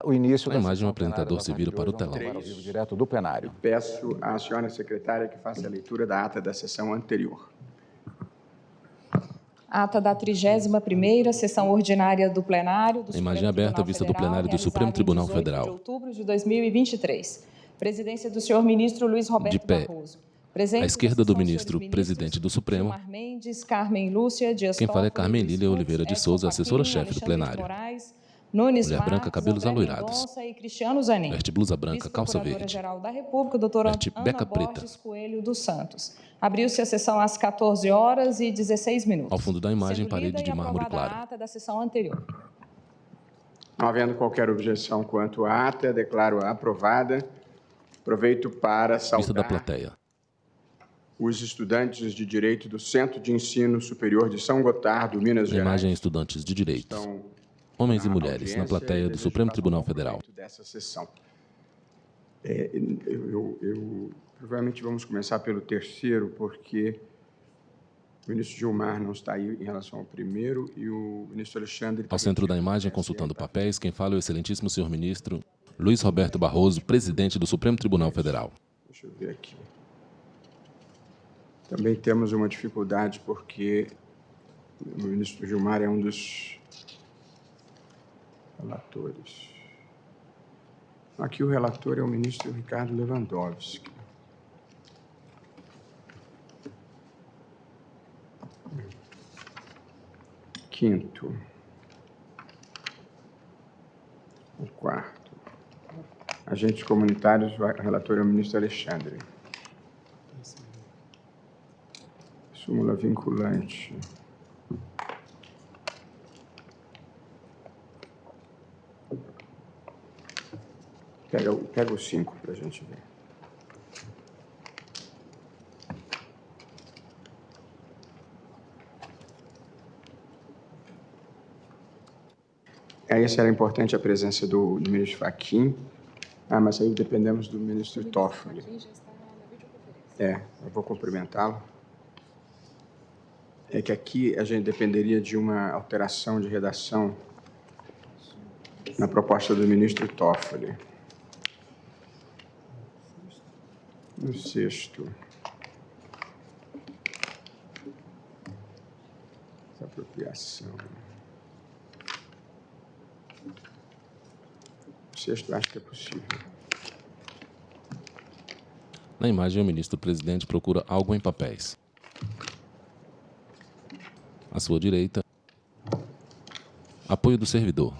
o início Na da imagem, sessão o apresentador plenária se vira para o vamos telão. ao vivo, direto do plenário. Peço à senhora secretária que faça a leitura da ata da sessão anterior. Ata da 31ª sessão ordinária do plenário do A imagem Supremo aberta, Tribunal vista do Federal, plenário do Supremo realizada em Tribunal 18 Federal. de outubro de 2023. Presidência do senhor ministro Luiz Roberto De pé. Barroso. Presentes À esquerda na do sessão, ministro, senhores presidente do Supremo. Gilmar Mendes, Carmen Lúcia, Dias Quem fala é Toffoli, Carmen Luiz Lília Fux, Oliveira de Edson Souza, Fachin, assessora-chefe do Alexandre plenário. Moraes, Nunes Mulher branca, Marques, cabelos André aloirados. Mendonça e Cristiano Zanin. Veste blusa branca, calça verde. Vice-Procuradora-Geral da República, doutora Veste Ana beca preta. Borges Coelho dos Santos. Abriu-se a sessão às 14h16. Ao fundo da imagem, Sendo parede lida de e mármore aprovada claro. a ata da sessão anterior. Não havendo qualquer objeção quanto à ata, declaro-a aprovada. Aproveito para Vista da saudar plateia. os estudantes de Direito do Centro de Ensino Superior de São Gotardo, Minas Na Gerais. imagem, estudantes de direito. Estão Homens e na mulheres, na audiência plateia e do desejo Supremo que Tribunal façam bom Federal. proveito dessa sessão. Provavelmente vamos começar pelo terceiro, porque o ministro Gilmar não está aí em relação ao primeiro e o ministro Alexandre... Ao centro da imagem, consultando papéis, quem fala é o excelentíssimo senhor ministro Luiz Roberto Barroso, presidente do Supremo Tribunal Federal. Deixa eu ver aqui. Também temos uma dificuldade porque o ministro Gilmar é um dos relatores. Aqui o relator é o ministro Ricardo Lewandowski. Quinto. O quarto. Agentes comunitários, o relator é o ministro Alexandre. Súmula vinculante. Pega o 5 para a gente ver. Aí será importante a presença do ministro Fachin. Mas aí dependemos do ministro Toffoli. Eu vou cumprimentá-lo. É que aqui a gente dependeria de uma alteração de redação na proposta do ministro Toffoli. No sexto. Desapropriação. No sexto, acho que é possível. Na imagem, o ministro-presidente procura algo em papéis. À sua direita, apoio do servidor.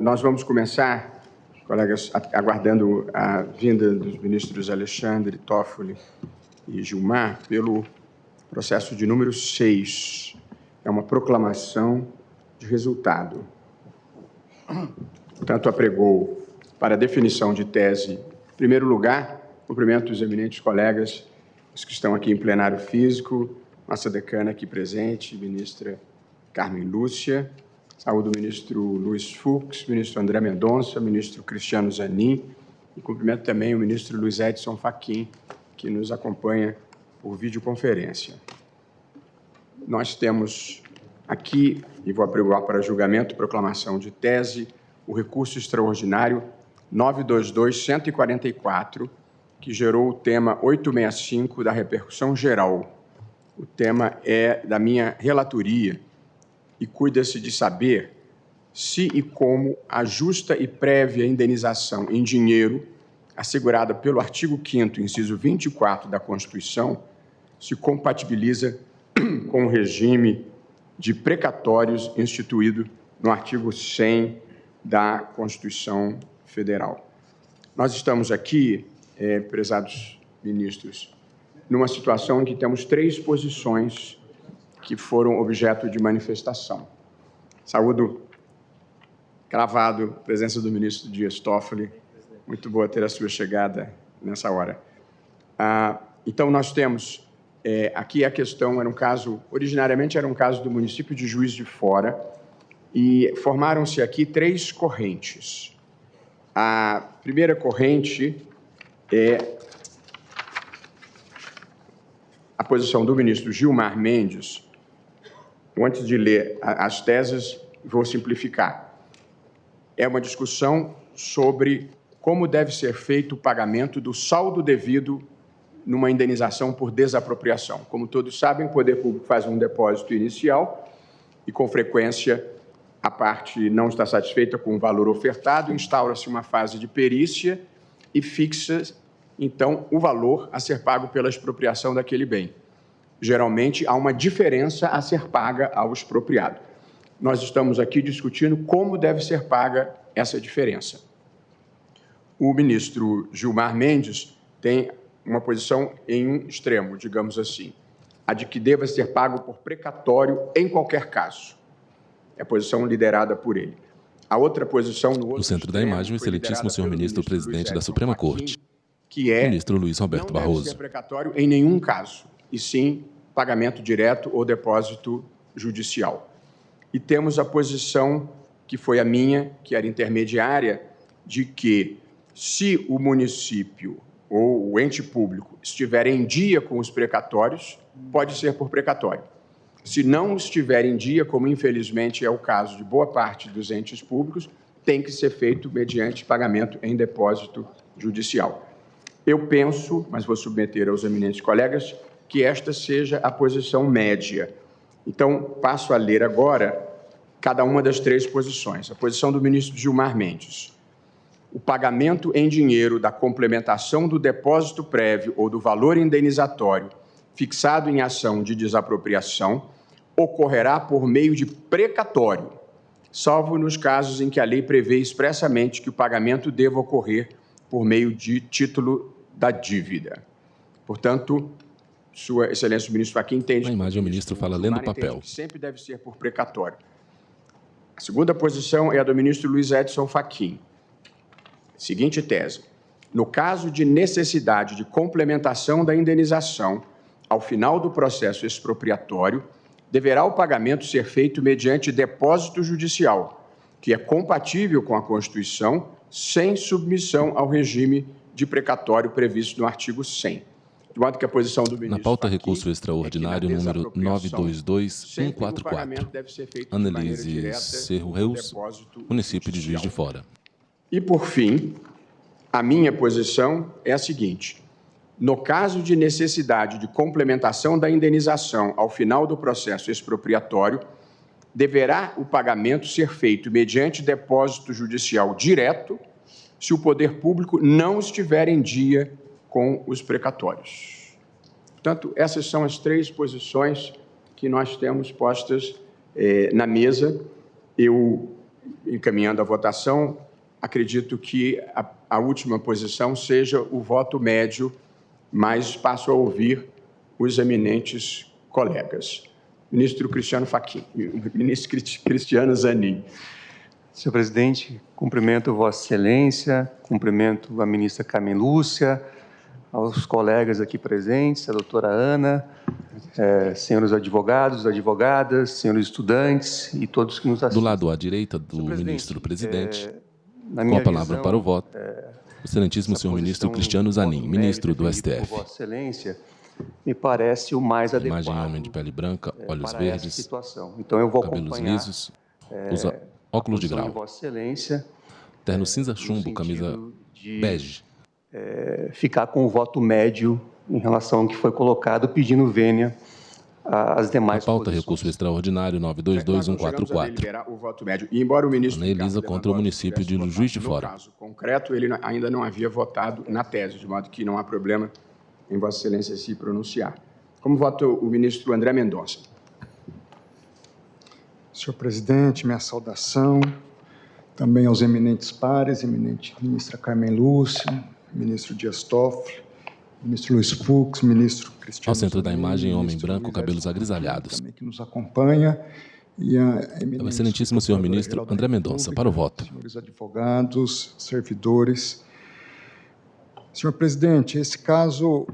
Nós vamos começar, colegas, aguardando a vinda dos ministros Alexandre, Toffoli e Gilmar, pelo processo de número 6. É uma proclamação de resultado. Portanto, apregou para definição de tese, em primeiro lugar, cumprimento os eminentes colegas, os que estão aqui em plenário físico, nossa decana aqui presente, ministra Carmen Lúcia, saúdo o ministro Luiz Fux, ministro André Mendonça, ministro Cristiano Zanin, e cumprimento também o ministro Luiz Edson Fachin, que nos acompanha por videoconferência. Nós temos aqui, e vou apregoar para julgamento, proclamação de tese, o recurso extraordinário 922-144, que gerou o tema 865 da repercussão geral. O tema é da minha relatoria e cuida-se de saber se e como a justa e prévia indenização em dinheiro, assegurada pelo artigo 5º, inciso 24 da Constituição, se compatibiliza com o regime de precatórios instituído no artigo 100 da Constituição Federal. Nós estamos aqui, prezados ministros, numa situação em que temos 3 posições que foram objeto de manifestação. Saúdo, cravado, a presença do ministro Dias Toffoli. Muito boa ter a sua chegada nessa hora. Então, nós temos aqui a questão, originariamente era um caso do município de Juiz de Fora, e formaram-se aqui 3 correntes. A primeira corrente é posição do ministro Gilmar Mendes, antes de ler as teses, vou simplificar. É uma discussão sobre como deve ser feito o pagamento do saldo devido numa indenização por desapropriação. Como todos sabem, o poder público faz um depósito inicial e, com frequência, a parte não está satisfeita com o valor ofertado, instaura-se uma fase de perícia e fixa, então, o valor a ser pago pela expropriação daquele bem. Geralmente, há uma diferença a ser paga ao expropriado. Nós estamos aqui discutindo como deve ser paga essa diferença. O ministro Gilmar Mendes tem uma posição em um extremo, digamos assim, a de que deva ser pago por precatório em qualquer caso. É a posição liderada por ele. A outra posição no outro No centro da imagem, o excelentíssimo senhor ministro presidente da Suprema Corte, que é ministro Luiz Roberto não Barroso. deve ser precatório em nenhum caso, e sim pagamento direto ou depósito judicial. E temos a posição que foi a minha, que era intermediária, de que se o município ou o ente público estiver em dia com os precatórios, pode ser por precatório. Se não estiver em dia, como infelizmente é o caso de boa parte dos entes públicos, tem que ser feito mediante pagamento em depósito judicial. Eu penso, mas vou submeter aos eminentes colegas, que esta seja a posição média. Então, passo a ler agora cada uma das três posições. A posição do ministro Gilmar Mendes. O pagamento em dinheiro da complementação do depósito prévio ou do valor indenizatório fixado em ação de desapropriação ocorrerá por meio de precatório, salvo nos casos em que a lei prevê expressamente que o pagamento deva ocorrer por meio de título da dívida. Portanto, Sua Excelência o ministro Fachin entende... Na imagem, o ministro fala lendo o papel. Que sempre deve ser por precatório. A segunda posição é a do ministro Luiz Edson Fachin. Seguinte tese. No caso de necessidade de complementação da indenização, ao final do processo expropriatório, deverá o pagamento ser feito mediante depósito judicial, que é compatível com a Constituição, sem submissão ao regime de precatório previsto no artigo 100. De modo que a posição do ministro Na pauta, Fachin recurso extraordinário número 922144. Annelise Cerro Reus, município de Juiz de Fora. E, por fim, a minha posição é a seguinte. No caso de necessidade de complementação da indenização ao final do processo expropriatório, deverá o pagamento ser feito mediante depósito judicial direto, se o poder público não estiver em dia com os precatórios. Portanto, essas são as três posições que nós temos postas na mesa. Eu, encaminhando a votação, acredito que a última posição seja o voto médio, mas passo a ouvir os eminentes colegas. Ministro Cristiano Fachin, ministro Cristiano Zanin. Senhor presidente, cumprimento Vossa Excelência, cumprimento a ministra Carmen Lúcia, aos colegas aqui presentes, a doutora Ana, senhores advogados, advogadas, senhores estudantes e todos que nos assistem. Do lado à direita do ministro presidente, com a palavra para o voto, o excelentíssimo senhor ministro Cristiano Zanin, ministro do STF. Vossa Excelência, me parece o mais adequado. Imagem homem de pele branca, olhos verdes, situação. Então eu vou cabelos acompanhar, lisos, usa óculos de grau, Vossa Excelência, terno cinza chumbo, camisa bege. Ficar com o voto médio em relação ao que foi colocado, pedindo vênia às demais Na pauta, posições. recurso extraordinário 922144. O voto médio. E embora o ministro Ana Elisa contra o município de Juiz de Fora. No caso concreto, ele ainda não havia votado na tese, de modo que não há problema em Vossa Excelência se pronunciar. Como vota o ministro André Mendonça? Senhor presidente, minha saudação, também aos eminentes pares, eminente ministra Carmen Lúcia, ministro Dias Toffoli, ministro Luiz Fux, ministro Cristiano Ao centro da Zanin, imagem, homem ministro branco, Luiz cabelos Edson agrisalhados. também que nos acompanha, e a É o excelentíssimo senhor ministro André Mendonça, para o voto. Senhores advogados, servidores. Senhor presidente, esse caso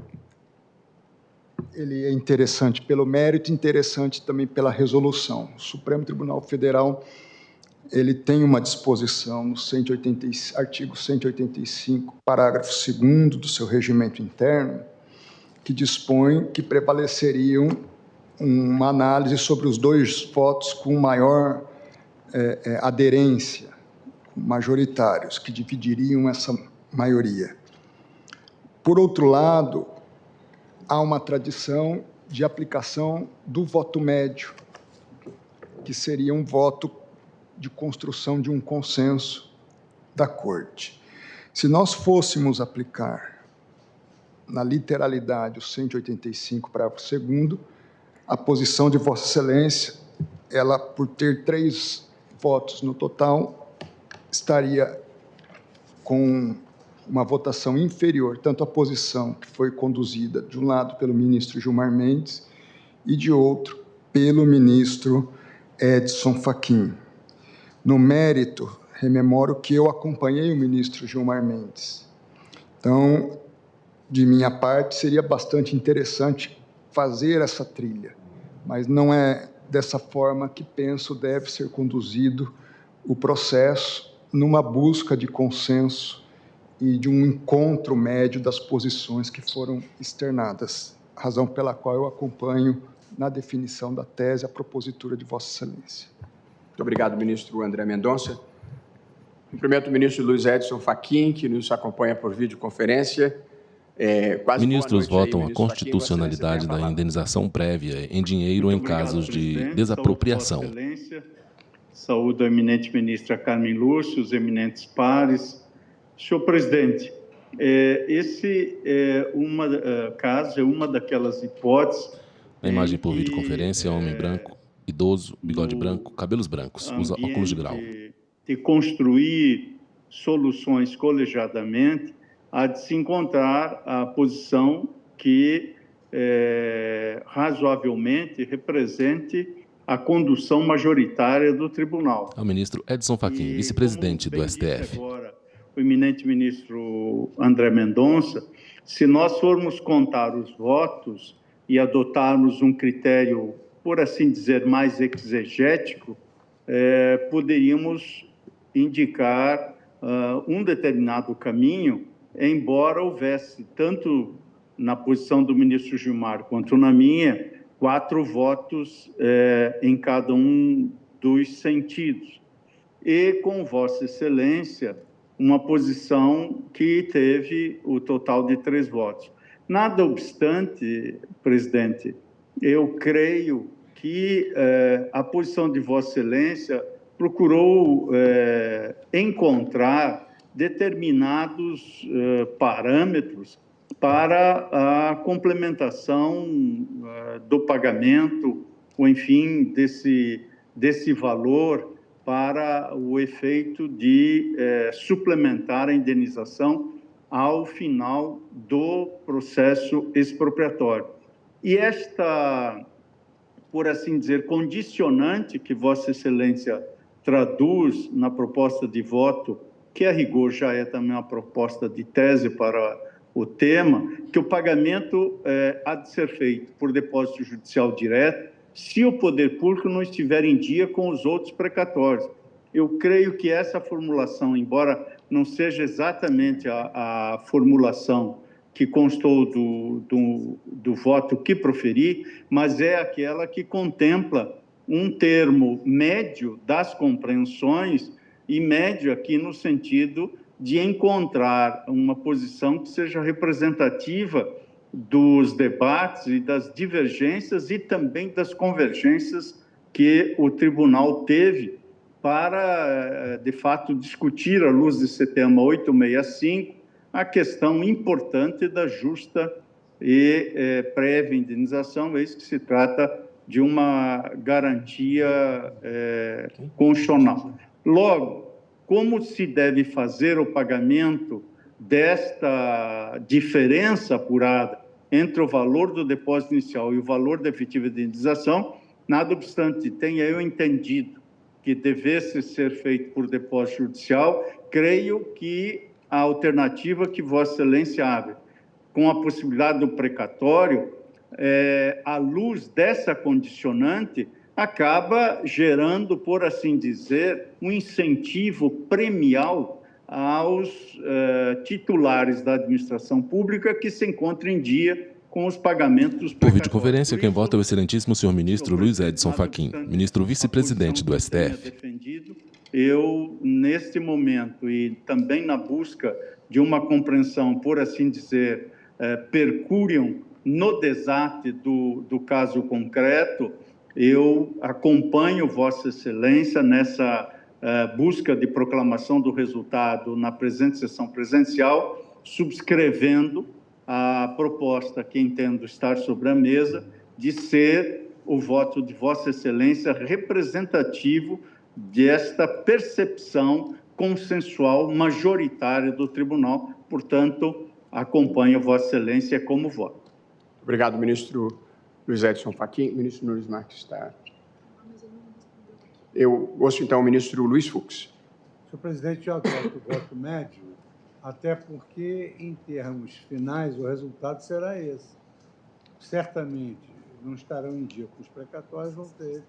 ele é interessante pelo mérito, interessante também pela resolução. O Supremo Tribunal Federal ele tem uma disposição no artigo 185, parágrafo 2º do seu regimento interno, que dispõe que prevaleceriam uma análise sobre os 2 votos com maior aderência, majoritários, que dividiriam essa maioria. Por outro lado, há uma tradição de aplicação do voto médio, que seria um voto de construção de um consenso da Corte. Se nós fôssemos aplicar, na literalidade, o 185, parágrafo 2º, a posição de Vossa Excelência, ela, por ter 3 votos no total, estaria com uma votação inferior, tanto a posição que foi conduzida, de um lado, pelo ministro Gilmar Mendes, e de outro, pelo ministro Edson Fachin. No mérito, rememoro que eu acompanhei o ministro Gilmar Mendes. Então, de minha parte, seria bastante interessante fazer essa trilha, mas não é dessa forma que penso deve ser conduzido o processo, numa busca de consenso e de um encontro médio das posições que foram externadas, razão pela qual eu acompanho, na definição da tese, a propositura de Vossa Excelência. Muito obrigado, ministro André Mendonça. Cumprimento o ministro Luiz Edson Fachin, que nos acompanha por videoconferência. Ministros votam a constitucionalidade da indenização prévia em dinheiro em casos de desapropriação. Saúdo, Vossa Excelência. Saúdo a eminente ministra Carmen Lúcia, os eminentes pares. Senhor presidente, esse caso é uma daquelas hipóteses. A imagem por videoconferência, homem branco, idoso, bigode branco, cabelos brancos, usa óculos de grau. De construir soluções colegiadamente, há de se encontrar a posição que razoavelmente represente a condução majoritária do tribunal. Ao ministro Edson Fachin, vice-presidente do STF. Agora, o eminente ministro André Mendonça, se nós formos contar os votos e adotarmos um critério, por assim dizer, mais exegético, poderíamos indicar um determinado caminho, embora houvesse, tanto na posição do ministro Gilmar quanto na minha, 4 votos em cada um dos sentidos. E, com Vossa Excelência, uma posição que teve o total de 3 votos. Nada obstante, presidente, eu creio que a posição de Vossa Excelência procurou encontrar determinados parâmetros para a complementação do pagamento, ou enfim, desse valor para o efeito de suplementar a indenização ao final do processo expropriatório. E esta, por assim dizer, condicionante que Vossa Excelência traduz na proposta de voto, que a rigor já é também uma proposta de tese para o tema, que o pagamento há de ser feito por depósito judicial direto, se o poder público não estiver em dia com os outros precatórios. Eu creio que essa formulação, embora não seja exatamente a formulação que constou do voto que proferi, mas é aquela que contempla um termo médio das compreensões, e médio aqui no sentido de encontrar uma posição que seja representativa dos debates e das divergências e também das convergências que o tribunal teve para, de fato, discutir, à luz de CTM 865, a questão importante da justa e prévia indenização, eis que se trata de uma garantia constitucional. Logo, como se deve fazer o pagamento desta diferença apurada entre o valor do depósito inicial e o valor da efetiva indenização, nada obstante tenha eu entendido que devesse ser feito por depósito judicial, creio que a alternativa que Vossa Excelência abre, com a possibilidade do precatório, à luz dessa condicionante, acaba gerando, por assim dizer, um incentivo premial aos titulares da administração pública que se encontrem em dia com os pagamentos Por videoconferência, quem vota é o excelentíssimo senhor ministro Luiz Edson Fachin, ministro vice-presidente do STF. Eu, neste momento, e também na busca de uma compreensão, por assim dizer, percuriam no desate do caso concreto, eu acompanho Vossa Excelência nessa busca de proclamação do resultado na presente sessão presencial, subscrevendo a proposta que entendo estar sobre a mesa de ser o voto de Vossa Excelência representativo desta percepção consensual majoritária do Tribunal. Portanto, acompanho Vossa Excelência como voto. Obrigado, ministro Luiz Edson Fachin. Ministro Nunes Marques está... Eu ouço, então, o ministro Luiz Fux. Senhor presidente, eu adoto o voto médio, até porque, em termos finais, o resultado será esse. Certamente, não estarão em dia com os precatórios, vão ter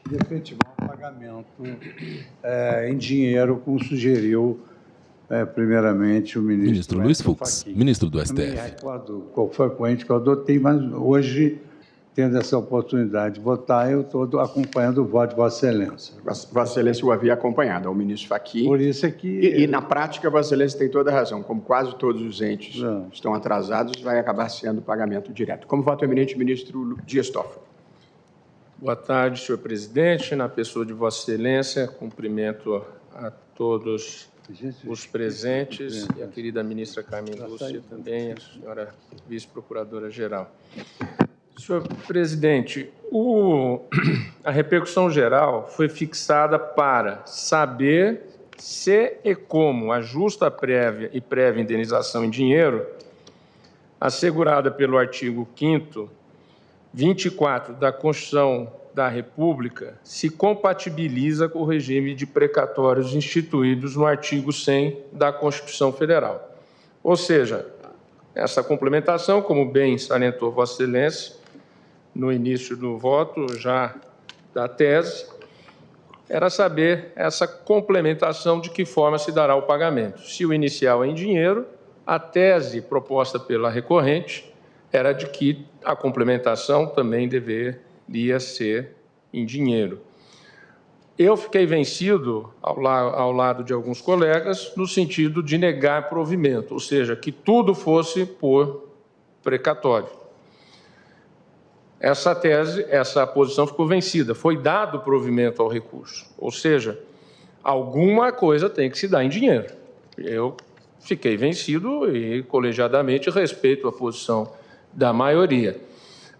de efetivar o pagamento em dinheiro, como sugeriu, primeiramente, o ministro Luiz Fux, ministro do STF. Eu me recordo qual foi a corrente que eu adotei, mas hoje, tendo essa oportunidade de votar, eu estou acompanhando o voto de Vossa Excelência. Vossa Excelência o havia acompanhado, ao ministro Fachin. Por isso é que... E na prática, Vossa Excelência tem toda a razão. Como quase todos os entes estão atrasados, vai acabar sendo pagamento direto. Como voto eminente, ministro Dias Toffoli. Boa tarde, senhor presidente. Na pessoa de Vossa Excelência, cumprimento a todos os presentes e a querida ministra Carmen Lúcia também, a senhora vice-procuradora-geral. Senhor presidente, a repercussão geral foi fixada para saber se e como a justa prévia e prévia indenização em dinheiro, assegurada pelo artigo 5º, 24 da Constituição da República, se compatibiliza com o regime de precatórios instituídos no artigo 100 da Constituição Federal. Ou seja, essa complementação, como bem salientou Vossa Excelência, no início do voto, já da tese, era saber essa complementação de que forma se dará o pagamento. Se o inicial é em dinheiro, a tese proposta pela recorrente era de que a complementação também deveria ser em dinheiro. Eu fiquei vencido, ao lado de alguns colegas, no sentido de negar provimento, ou seja, que tudo fosse por precatório. Essa tese, essa posição ficou vencida, foi dado provimento ao recurso, ou seja, alguma coisa tem que se dar em dinheiro. Eu fiquei vencido e, colegiadamente, respeito a posição da maioria.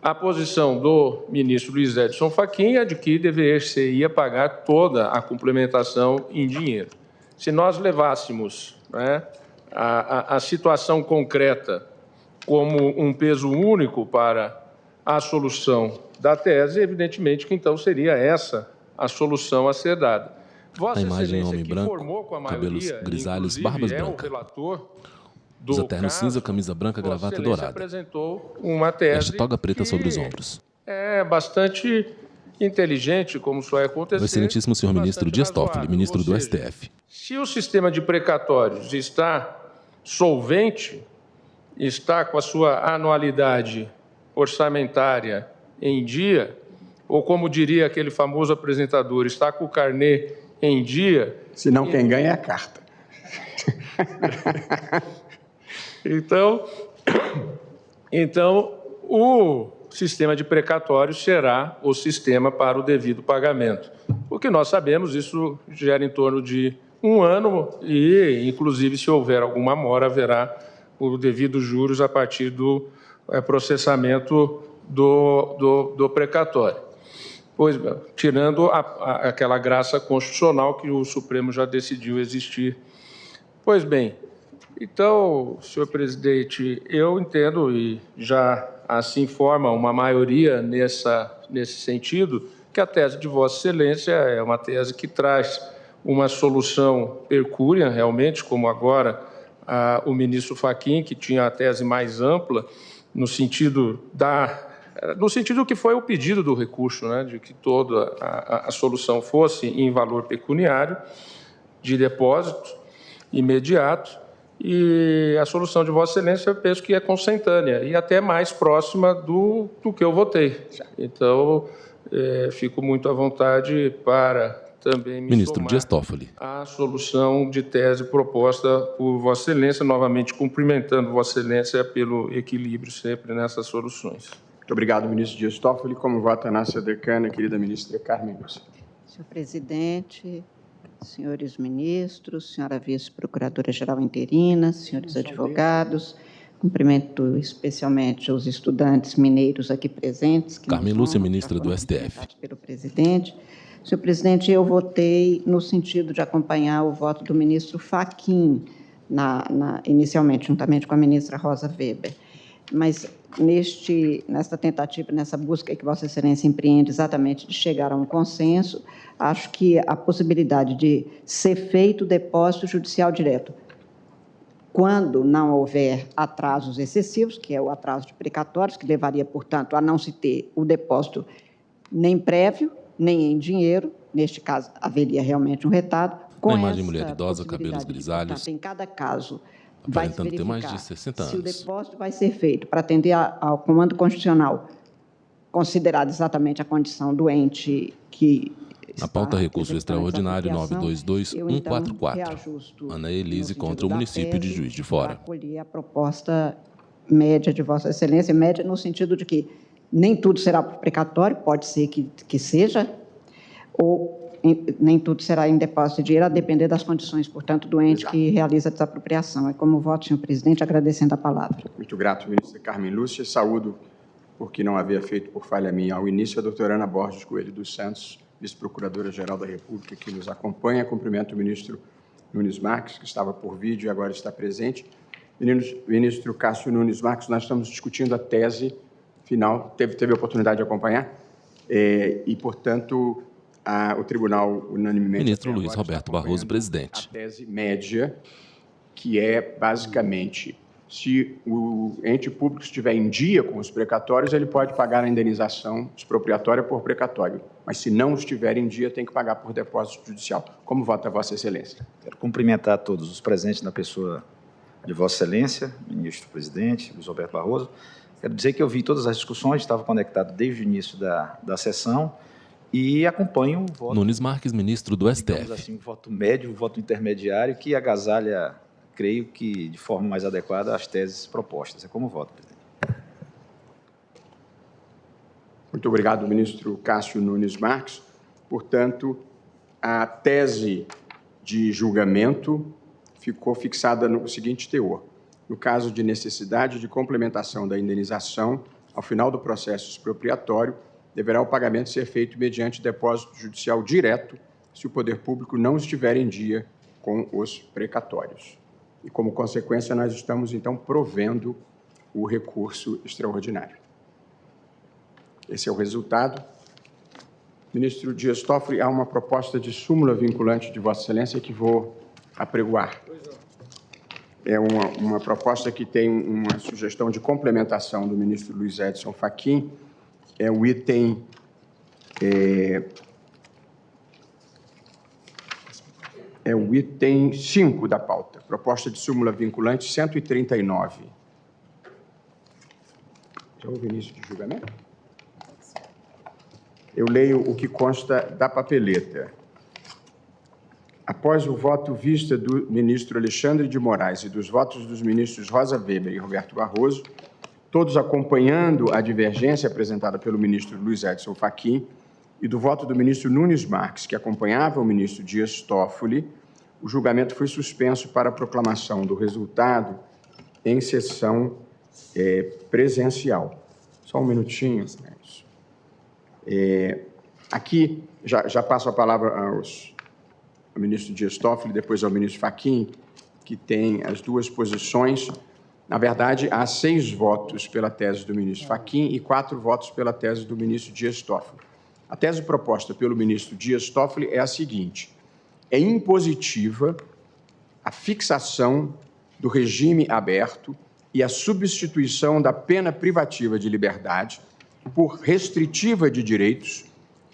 A posição do ministro Luiz Edson Fachin é de que deveria pagar toda a complementação em dinheiro. Se nós levássemos a situação concreta como um peso único para a solução da tese, evidentemente que então seria essa a solução a ser dada. Vossa a imagem Excelência, homem que branco, formou com a cabelos maioria, grisalhos, barbas brancas. Usa terno cinza, camisa branca, gravata dourada. Apresentou uma tese veste toga preta sobre os ombros. É bastante inteligente, como isso vai acontecer. O excelentíssimo senhor ministro Dias Toffoli, ministro do STF. Se o sistema de precatórios está solvente, está com a sua anualidade orçamentária em dia, ou como diria aquele famoso apresentador, está com o carnê em dia... Senão quem ganha é a carta. Então, o sistema de precatórios será o sistema para o devido pagamento. O que nós sabemos, isso gera em torno de 1 ano e, inclusive, se houver alguma mora, haverá o devido juros a partir do processamento do precatório. Pois, tirando aquela graça constitucional que o Supremo já decidiu existir. Pois bem, então, senhor presidente, eu entendo, e já assim forma uma maioria nesse sentido, que a tese de Vossa Excelência é uma tese que traz uma solução hercúlea, realmente, como agora o ministro Fachin, que tinha a tese mais ampla, no sentido que foi o pedido do recurso, né, de que toda a solução fosse em valor pecuniário, de depósito imediato, e a solução de Vossa Excelência eu penso que é consentânea e até mais próxima do que eu votei. Então, fico muito à vontade para também me Ministro somar Dias Toffoli. à solução de tese proposta por Vossa Excelência, novamente cumprimentando Vossa Excelência pelo equilíbrio sempre nessas soluções. Muito obrigado, ministro Dias Toffoli. Como vota a nossa decana, querida ministra Carmen Lúcia? Senhor presidente, senhores ministros, senhora vice-procuradora-geral interina, senhores advogados, cumprimento especialmente os estudantes mineiros aqui presentes. Carmen Lúcia, ministra do STF. Pelo presidente. Senhor presidente, eu votei no sentido de acompanhar o voto do ministro Fachin, inicialmente, juntamente com a ministra Rosa Weber. Mas, nesta tentativa, nessa busca que Vossa Excelência empreende exatamente de chegar a um consenso, acho que a possibilidade de ser feito o depósito judicial direto, quando não houver atrasos excessivos, que é o atraso de precatórios, que levaria, portanto, a não se ter o depósito nem prévio, nem em dinheiro, neste caso, haveria realmente um retardo. Com uma imagem de mulher idosa, cabelos grisalhos, em cada caso, aparentando ter mais de 60 anos. Se o depósito vai ser feito para atender ao comando constitucional, considerado exatamente a condição do ente que... Na pauta, recurso extraordinário 922-144. Ana Elise contra o município de Juiz de Fora. Acolhi a proposta média de Vossa Excelência, média no sentido de que nem tudo será por precatório, pode ser que seja, ou nem tudo será em depósito de dinheiro, a depender das condições, portanto, do ente que realiza a desapropriação. É como voto, senhor presidente, agradecendo a palavra. Muito grato, ministra Carmen Lúcia. Saúdo, porque não havia feito por falha minha ao início, a doutora Ana Borges Coelho dos Santos, vice-procuradora-geral da República, que nos acompanha. Cumprimento o ministro Nunes Marques, que estava por vídeo e agora está presente. Ministro Cássio Nunes Marques, nós estamos discutindo a tese final, teve a oportunidade de acompanhar, e, portanto, o tribunal unanimemente... Ministro Luiz Roberto Barroso, presidente. A tese média, que é, basicamente, se o ente público estiver em dia com os precatórios, ele pode pagar a indenização expropriatória por precatório, mas se não estiver em dia, tem que pagar por depósito judicial. Como vota Vossa Excelência? Quero cumprimentar todos os presentes na pessoa de Vossa Excelência, ministro-presidente, Luiz Roberto Barroso. Quero dizer que eu vi todas as discussões, estava conectado desde o início da sessão e acompanho o voto... Nunes Marques, ministro do STF. Digamos assim, o voto médio, o voto intermediário, que agasalha, creio que, de forma mais adequada, as teses propostas. É como voto, presidente. Muito obrigado, ministro Cássio Nunes Marques. Portanto, a tese de julgamento ficou fixada no seguinte teor. No caso de necessidade de complementação da indenização, ao final do processo expropriatório, deverá o pagamento ser feito mediante depósito judicial direto, se o poder público não estiver em dia com os precatórios. E, como consequência, nós estamos, então, provendo o recurso extraordinário. Esse é o resultado. Ministro Dias Toffoli, há uma proposta de súmula vinculante de Vossa Excelência que vou apregoar. É uma proposta que tem uma sugestão de complementação do ministro Luiz Edson Fachin. É o item... É o item 5 da pauta. Proposta de súmula vinculante 139. Já houve início de julgamento? Eu leio o que consta da papeleta. Após o voto vista do ministro Alexandre de Moraes e dos votos dos ministros Rosa Weber e Roberto Barroso, todos acompanhando a divergência apresentada pelo ministro Luiz Edson Fachin e do voto do ministro Nunes Marques, que acompanhava o ministro Dias Toffoli, o julgamento foi suspenso para a proclamação do resultado em sessão presencial. Só um minutinho. Aqui, já passo a palavra ao ministro Dias Toffoli, depois ao ministro Fachin, que tem as duas posições. Na verdade, há 6 votos pela tese do ministro Fachin e 4 votos pela tese do ministro Dias Toffoli. A tese proposta pelo ministro Dias Toffoli é a seguinte: é impositiva a fixação do regime aberto e a substituição da pena privativa de liberdade por restritiva de direitos,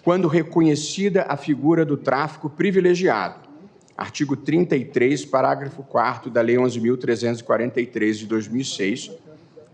quando reconhecida a figura do tráfico privilegiado, artigo 33, parágrafo 4º da Lei 11.343, de 2006,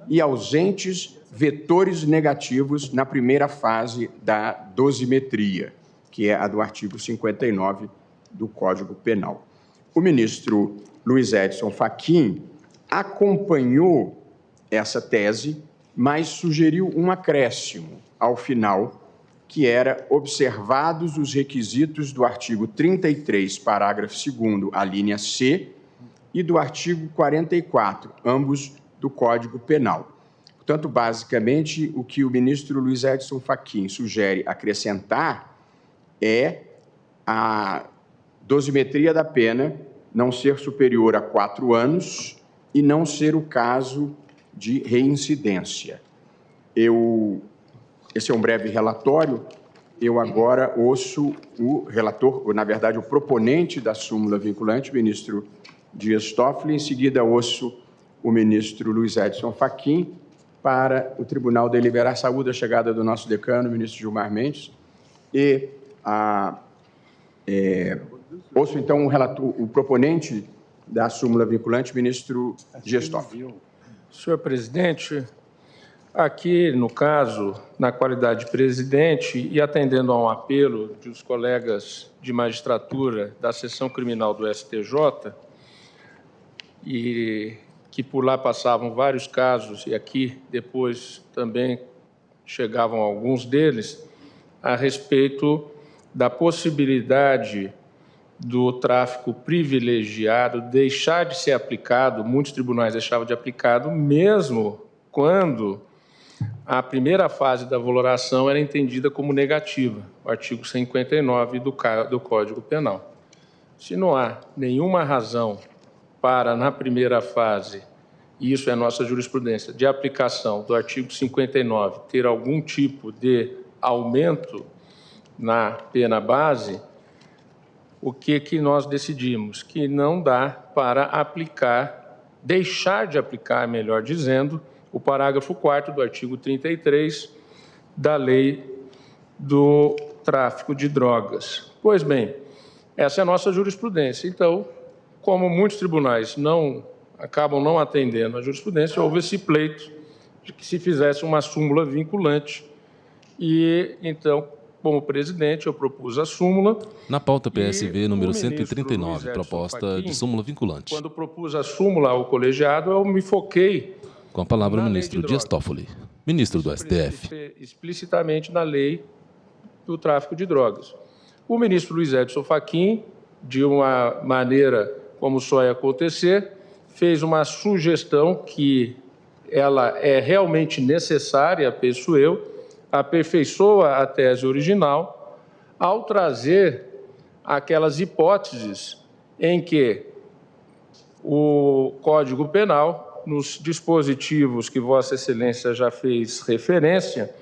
e ausentes vetores negativos na primeira fase da dosimetria, que é a do artigo 59 do Código Penal. O ministro Luiz Edson Fachin acompanhou essa tese, mas sugeriu um acréscimo ao final, que era observados os requisitos do artigo 33, parágrafo 2º, a linha C, e do artigo 44, ambos do Código Penal. Portanto, basicamente, o que o ministro Luiz Edson Fachin sugere acrescentar é a dosimetria da pena não ser superior a 4 anos e não ser o caso de reincidência. Esse é um breve relatório. Eu agora ouço o relator, ou, na verdade, o proponente da súmula vinculante, o ministro Dias Toffoli. Em seguida, ouço o ministro Luiz Edson Fachin, para o tribunal deliberar. Saúde a chegada do nosso decano, o ministro Gilmar Mendes. E ouço, então, o proponente da súmula vinculante, o ministro Dias Toffoli. Senhor presidente, aqui, no caso, na qualidade de presidente e atendendo a um apelo dos colegas de magistratura da seção criminal do STJ, e que por lá passavam vários casos, e aqui depois também chegavam alguns deles, a respeito da possibilidade do tráfico privilegiado deixar de ser aplicado, muitos tribunais deixavam de aplicado, mesmo quando a primeira fase da valoração era entendida como negativa, o artigo 59 do Código Penal. Se não há nenhuma razão para, na primeira fase, e isso é nossa jurisprudência, de aplicação do artigo 59, ter algum tipo de aumento na pena base, o que nós decidimos? Que não dá para aplicar, deixar de aplicar, melhor dizendo, o parágrafo 4º do artigo 33 da Lei do Tráfico de Drogas. Pois bem, essa é a nossa jurisprudência. Então, como muitos tribunais acabam não atendendo a jurisprudência, houve esse pleito de que se fizesse uma súmula vinculante. E, então, como presidente, eu propus a súmula. Na pauta PSV número 139, proposta Fachin, de súmula vinculante. Quando propus a súmula ao colegiado, eu me foquei. Com a palavra o ministro Dias Toffoli, ministro do STF. Explicitamente na lei do tráfico de drogas. O ministro Luiz Edson Fachin, de uma maneira como só ia acontecer, fez uma sugestão que ela é realmente necessária, penso eu, aperfeiçoa a tese original ao trazer aquelas hipóteses em que o Código Penal, nos dispositivos que Vossa Excelência já fez referência,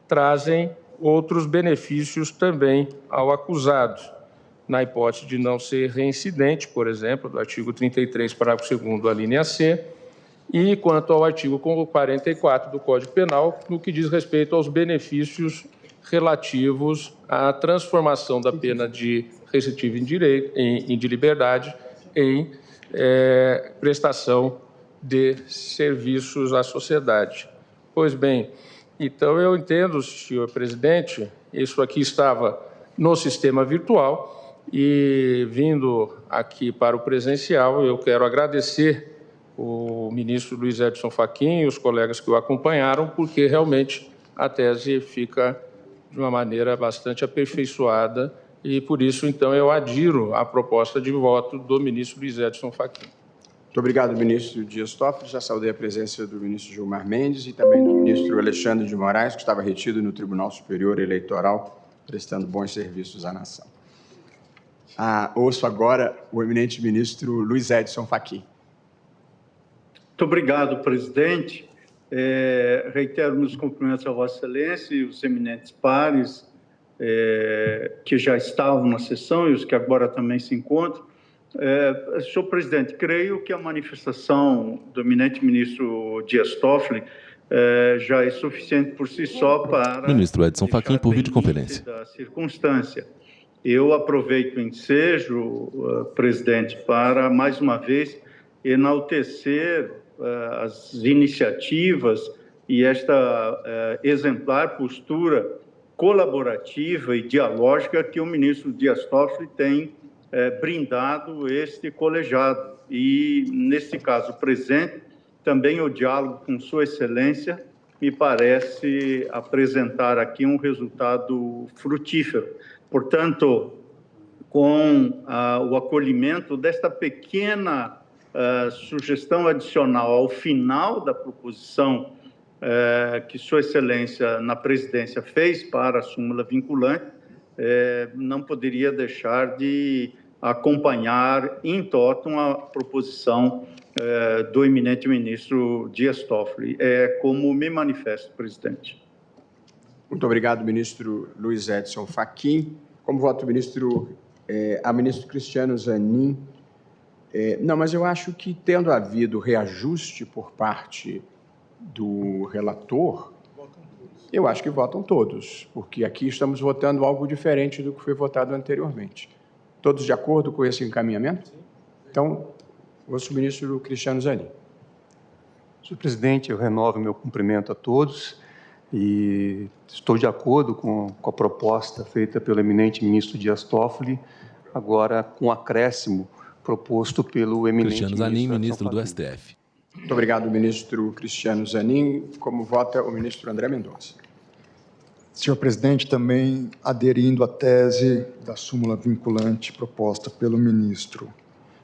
trazem outros benefícios também ao acusado, na hipótese de não ser reincidente, por exemplo, do artigo 33, parágrafo 2º, a linha C, e quanto ao artigo 44 do Código Penal, no que diz respeito aos benefícios relativos à transformação da pena de restritiva de liberdade em prestação de serviços à sociedade. Pois bem, então eu entendo, senhor presidente, isso aqui estava no sistema virtual e, vindo aqui para o presencial, eu quero agradecer o ministro Luiz Edson Fachin e os colegas que o acompanharam, porque realmente a tese fica de uma maneira bastante aperfeiçoada e, por isso, então, eu adiro à proposta de voto do ministro Luiz Edson Fachin. Muito obrigado, ministro Dias Toffoli. Já saudei a presença do ministro Gilmar Mendes e também do ministro Alexandre de Moraes, que estava retido no Tribunal Superior Eleitoral, prestando bons serviços à nação. Ouço agora o eminente ministro Luiz Edson Fachin. Muito obrigado, presidente. Reitero meus cumprimentos a Vossa Excelência e os eminentes pares que já estavam na sessão e os que agora também se encontram. Senhor presidente, creio que a manifestação do eminente ministro Dias Toffoli já é suficiente por si só para... Ministro Edson Fachin, por videoconferência. ...da circunstância. Eu aproveito o ensejo, presidente, para, mais uma vez, enaltecer as iniciativas e esta exemplar postura colaborativa e dialógica que o ministro Dias Toffoli tem brindado este colegiado. E, nesse caso presente, também o diálogo com Sua Excelência me parece apresentar aqui um resultado frutífero. Portanto, com o acolhimento desta pequena sugestão adicional ao final da proposição que Sua Excelência, na presidência, fez para a súmula vinculante, não poderia deixar de acompanhar in totum a proposição do eminente ministro Dias Toffoli. É como me manifesto, presidente. Muito obrigado, ministro Luiz Edson Fachin. Como voto, ministro, a ministro Cristiano Zanin. Não, mas eu acho que, tendo havido reajuste por parte do relator, eu acho que votam todos, porque aqui estamos votando algo diferente do que foi votado anteriormente. Todos de acordo com esse encaminhamento? Então, ouço o ministro Cristiano Zanin. Senhor presidente, eu renovo meu cumprimento a todos e estou de acordo com a proposta feita pelo eminente ministro Dias Toffoli, agora com o acréscimo proposto pelo eminente Cristiano Zanin, ministro do STF. Muito obrigado, ministro Cristiano Zanin. Como vota o ministro André Mendonça? Senhor presidente, também aderindo à tese da súmula vinculante proposta pelo ministro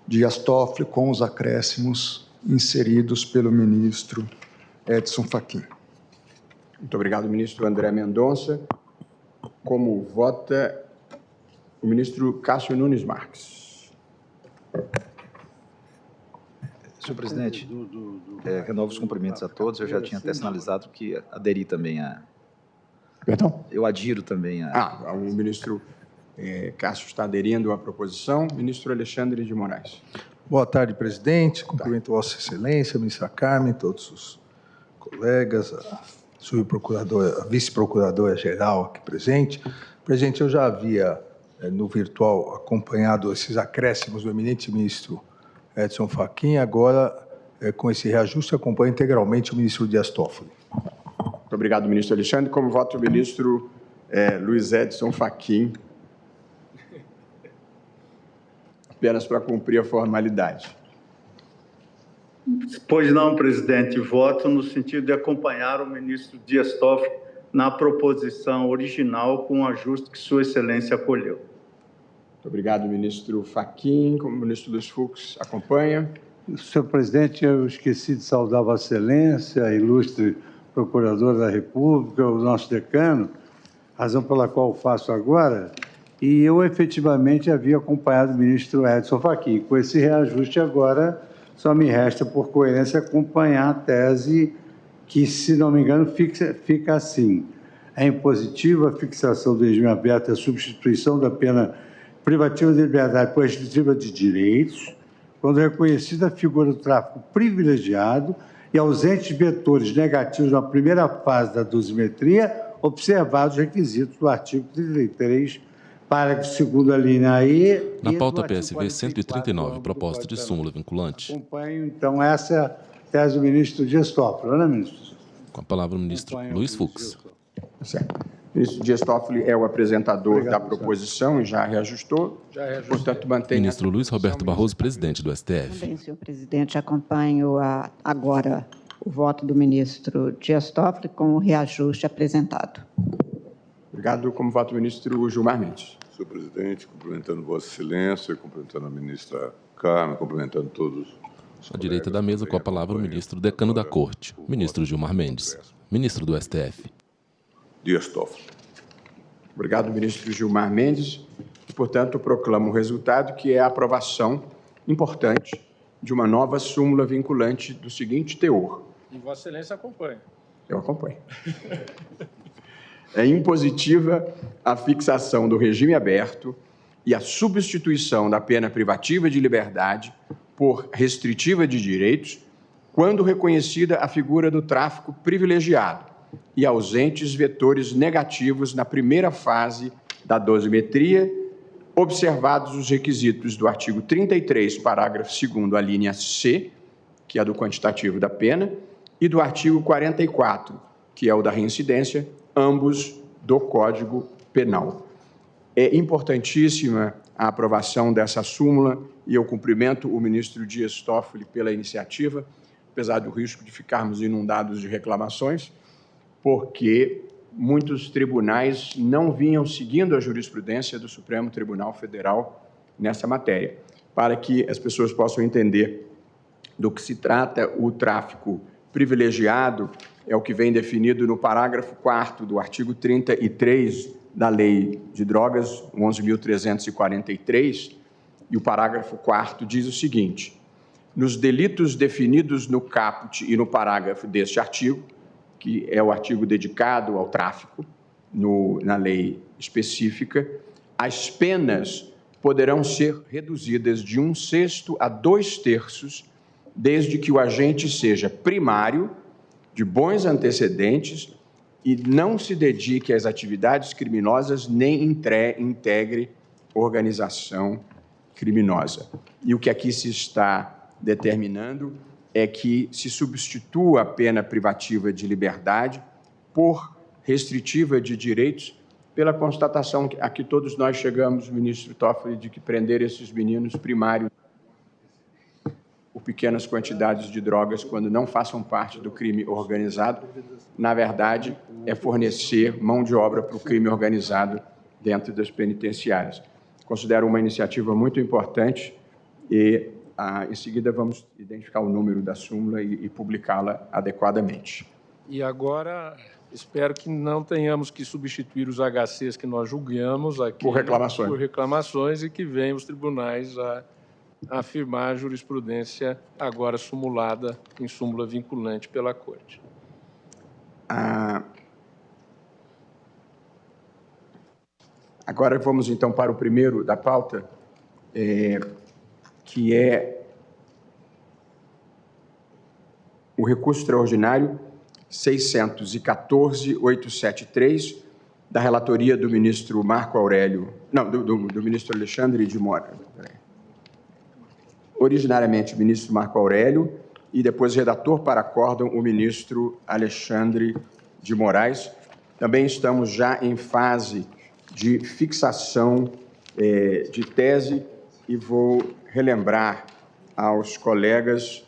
Dias Toffoli, com os acréscimos inseridos pelo ministro Edson Fachin. Muito obrigado, ministro André Mendonça. Como vota o ministro Cássio Nunes Marques? Senhor presidente, renovo os cumprimentos a todos. Eu já tinha até sinalizado que aderi também a... Perdão? Eu adiro também a... O ministro Cássio está aderindo à proposição. Ministro Alexandre de Moraes. Boa tarde, presidente. Cumprimento Vossa Excelência, a ministra Carmen, todos os colegas, a subprocuradora, a vice-procuradora-geral aqui presente. Presidente, eu já havia, no virtual, acompanhado esses acréscimos do eminente ministro Edson Fachin. Agora, com esse reajuste, acompanho integralmente o ministro Dias Toffoli. Muito obrigado, ministro Alexandre. Como vota o ministro Luiz Edson Fachin? Apenas para cumprir a formalidade. Pois não, presidente. Voto no sentido de acompanhar o ministro Dias Toffoli na proposição original com o ajuste que Sua Excelência acolheu. Muito obrigado, ministro Fachin. Como o ministro Luiz Fux acompanha. Senhor presidente, eu esqueci de saudar Vossa Excelência, a ilustre procurador da República, o nosso decano, razão pela qual o faço agora, e eu efetivamente havia acompanhado o ministro Edson Fachin. Com esse reajuste agora, só me resta, por coerência, acompanhar a tese que, se não me engano, fica assim. É impositiva a fixação do regime aberto e a substituição da pena privativa de liberdade por restritiva de direitos, quando reconhecida a figura do tráfico privilegiado e ausentes vetores negativos na primeira fase da dosimetria, observados os requisitos do artigo 33, parágrafo 2ª, linha E. Na pauta PSV 139, proposta de súmula vinculante. Acompanho, então, essa é a tese do ministro Dias Toffoli, não é, ministro? Com a palavra o ministro Luiz Fux. Certo. O ministro Dias Toffoli é o apresentador da proposição e já reajustou. Portanto, mantém... Ministro Luiz Roberto Barroso, presidente do STF. Também, senhor presidente, acompanho agora o voto do ministro Dias Toffoli com o reajuste apresentado. Obrigado. Como voto o ministro Gilmar Mendes. Senhor presidente, cumprimentando Vossa Excelência, cumprimentando a ministra Carmen, cumprimentando todos. À direita da mesa, com a palavra o ministro decano da Corte, ministro Gilmar Mendes, ministro do STF. Dias Toffoli. Obrigado, ministro Gilmar Mendes. E, portanto, proclamo o resultado, que é a aprovação importante de uma nova súmula vinculante do seguinte teor. E Vossa Excelência acompanha. Eu acompanho. É impositiva a fixação do regime aberto e a substituição da pena privativa de liberdade por restritiva de direitos, quando reconhecida a figura do tráfico privilegiado e ausentes vetores negativos na primeira fase da dosimetria observados os requisitos do artigo 33, parágrafo 2º, a linha C, que é do quantitativo da pena, e do artigo 44, que é o da reincidência, ambos do Código Penal. É importantíssima a aprovação dessa súmula e eu cumprimento o ministro Dias Toffoli pela iniciativa, apesar do risco de ficarmos inundados de reclamações, porque muitos tribunais não vinham seguindo a jurisprudência do Supremo Tribunal Federal nessa matéria. Para que as pessoas possam entender do que se trata, o tráfico privilegiado é o que vem definido no parágrafo 4º do artigo 33 da Lei de Drogas, 11.343, e o parágrafo 4º diz o seguinte: nos delitos definidos no caput e no parágrafo deste artigo, que é o artigo dedicado ao tráfico, na lei específica, as penas poderão ser reduzidas de 1/6 a 2/3, desde que o agente seja primário, de bons antecedentes e não se dedique às atividades criminosas nem integre organização criminosa. E o que aqui se está determinando é que se substitua a pena privativa de liberdade por restritiva de direitos, pela constatação a que todos nós chegamos, ministro Toffoli, de que prender esses meninos primários por pequenas quantidades de drogas, quando não façam parte do crime organizado, na verdade, é fornecer mão de obra para o crime organizado dentro das penitenciárias. Considero uma iniciativa muito importante e, em seguida, vamos identificar o número da súmula e publicá-la adequadamente. E agora, espero que não tenhamos que substituir os HCs que nós julgamos aqui por reclamações e que venham os tribunais a afirmar a jurisprudência agora sumulada em súmula vinculante pela Corte. Agora vamos, então, para o primeiro da pauta, que é o recurso extraordinário 614.873, da relatoria do ministro Marco Aurélio, não, do ministro Alexandre de Moraes. Originariamente o ministro Marco Aurélio e depois redator para acórdão o ministro Alexandre de Moraes. Também estamos já em fase de fixação de tese e vou relembrar aos colegas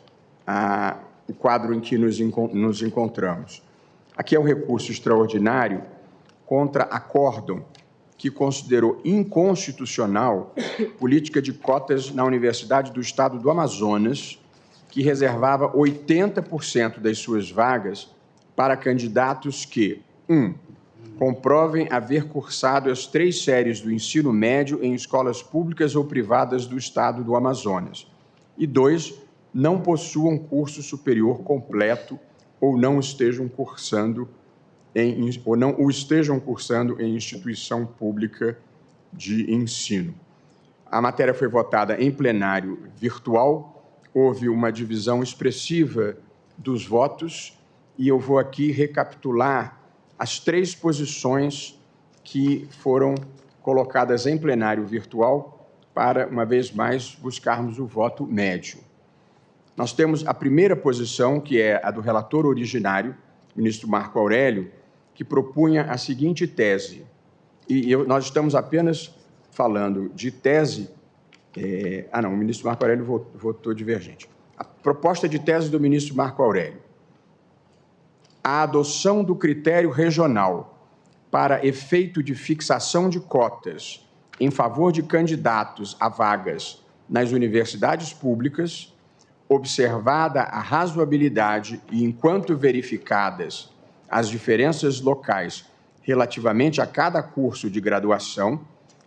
o quadro em que nos encontramos. Aqui é um recurso extraordinário contra acórdão que considerou inconstitucional política de cotas na Universidade do Estado do Amazonas, que reservava 80% das suas vagas para candidatos que, 1, comprovem haver cursado as 3 séries do ensino médio em escolas públicas ou privadas do Estado do Amazonas, e 2, não possuam curso superior completo ou não o estejam cursando em instituição pública de ensino. A matéria foi votada em plenário virtual, houve uma divisão expressiva dos votos e eu vou aqui recapitular as 3 posições que foram colocadas em plenário virtual para, uma vez mais, buscarmos o voto médio. Nós temos a primeira posição, que é a do relator originário, ministro Marco Aurélio, que propunha a seguinte tese, e nós estamos apenas falando de tese... o ministro Marco Aurélio votou divergente. A proposta de tese do ministro Marco Aurélio: a adoção do critério regional para efeito de fixação de cotas em favor de candidatos a vagas nas universidades públicas, observada a razoabilidade e, enquanto verificadas as diferenças locais relativamente a cada curso de graduação,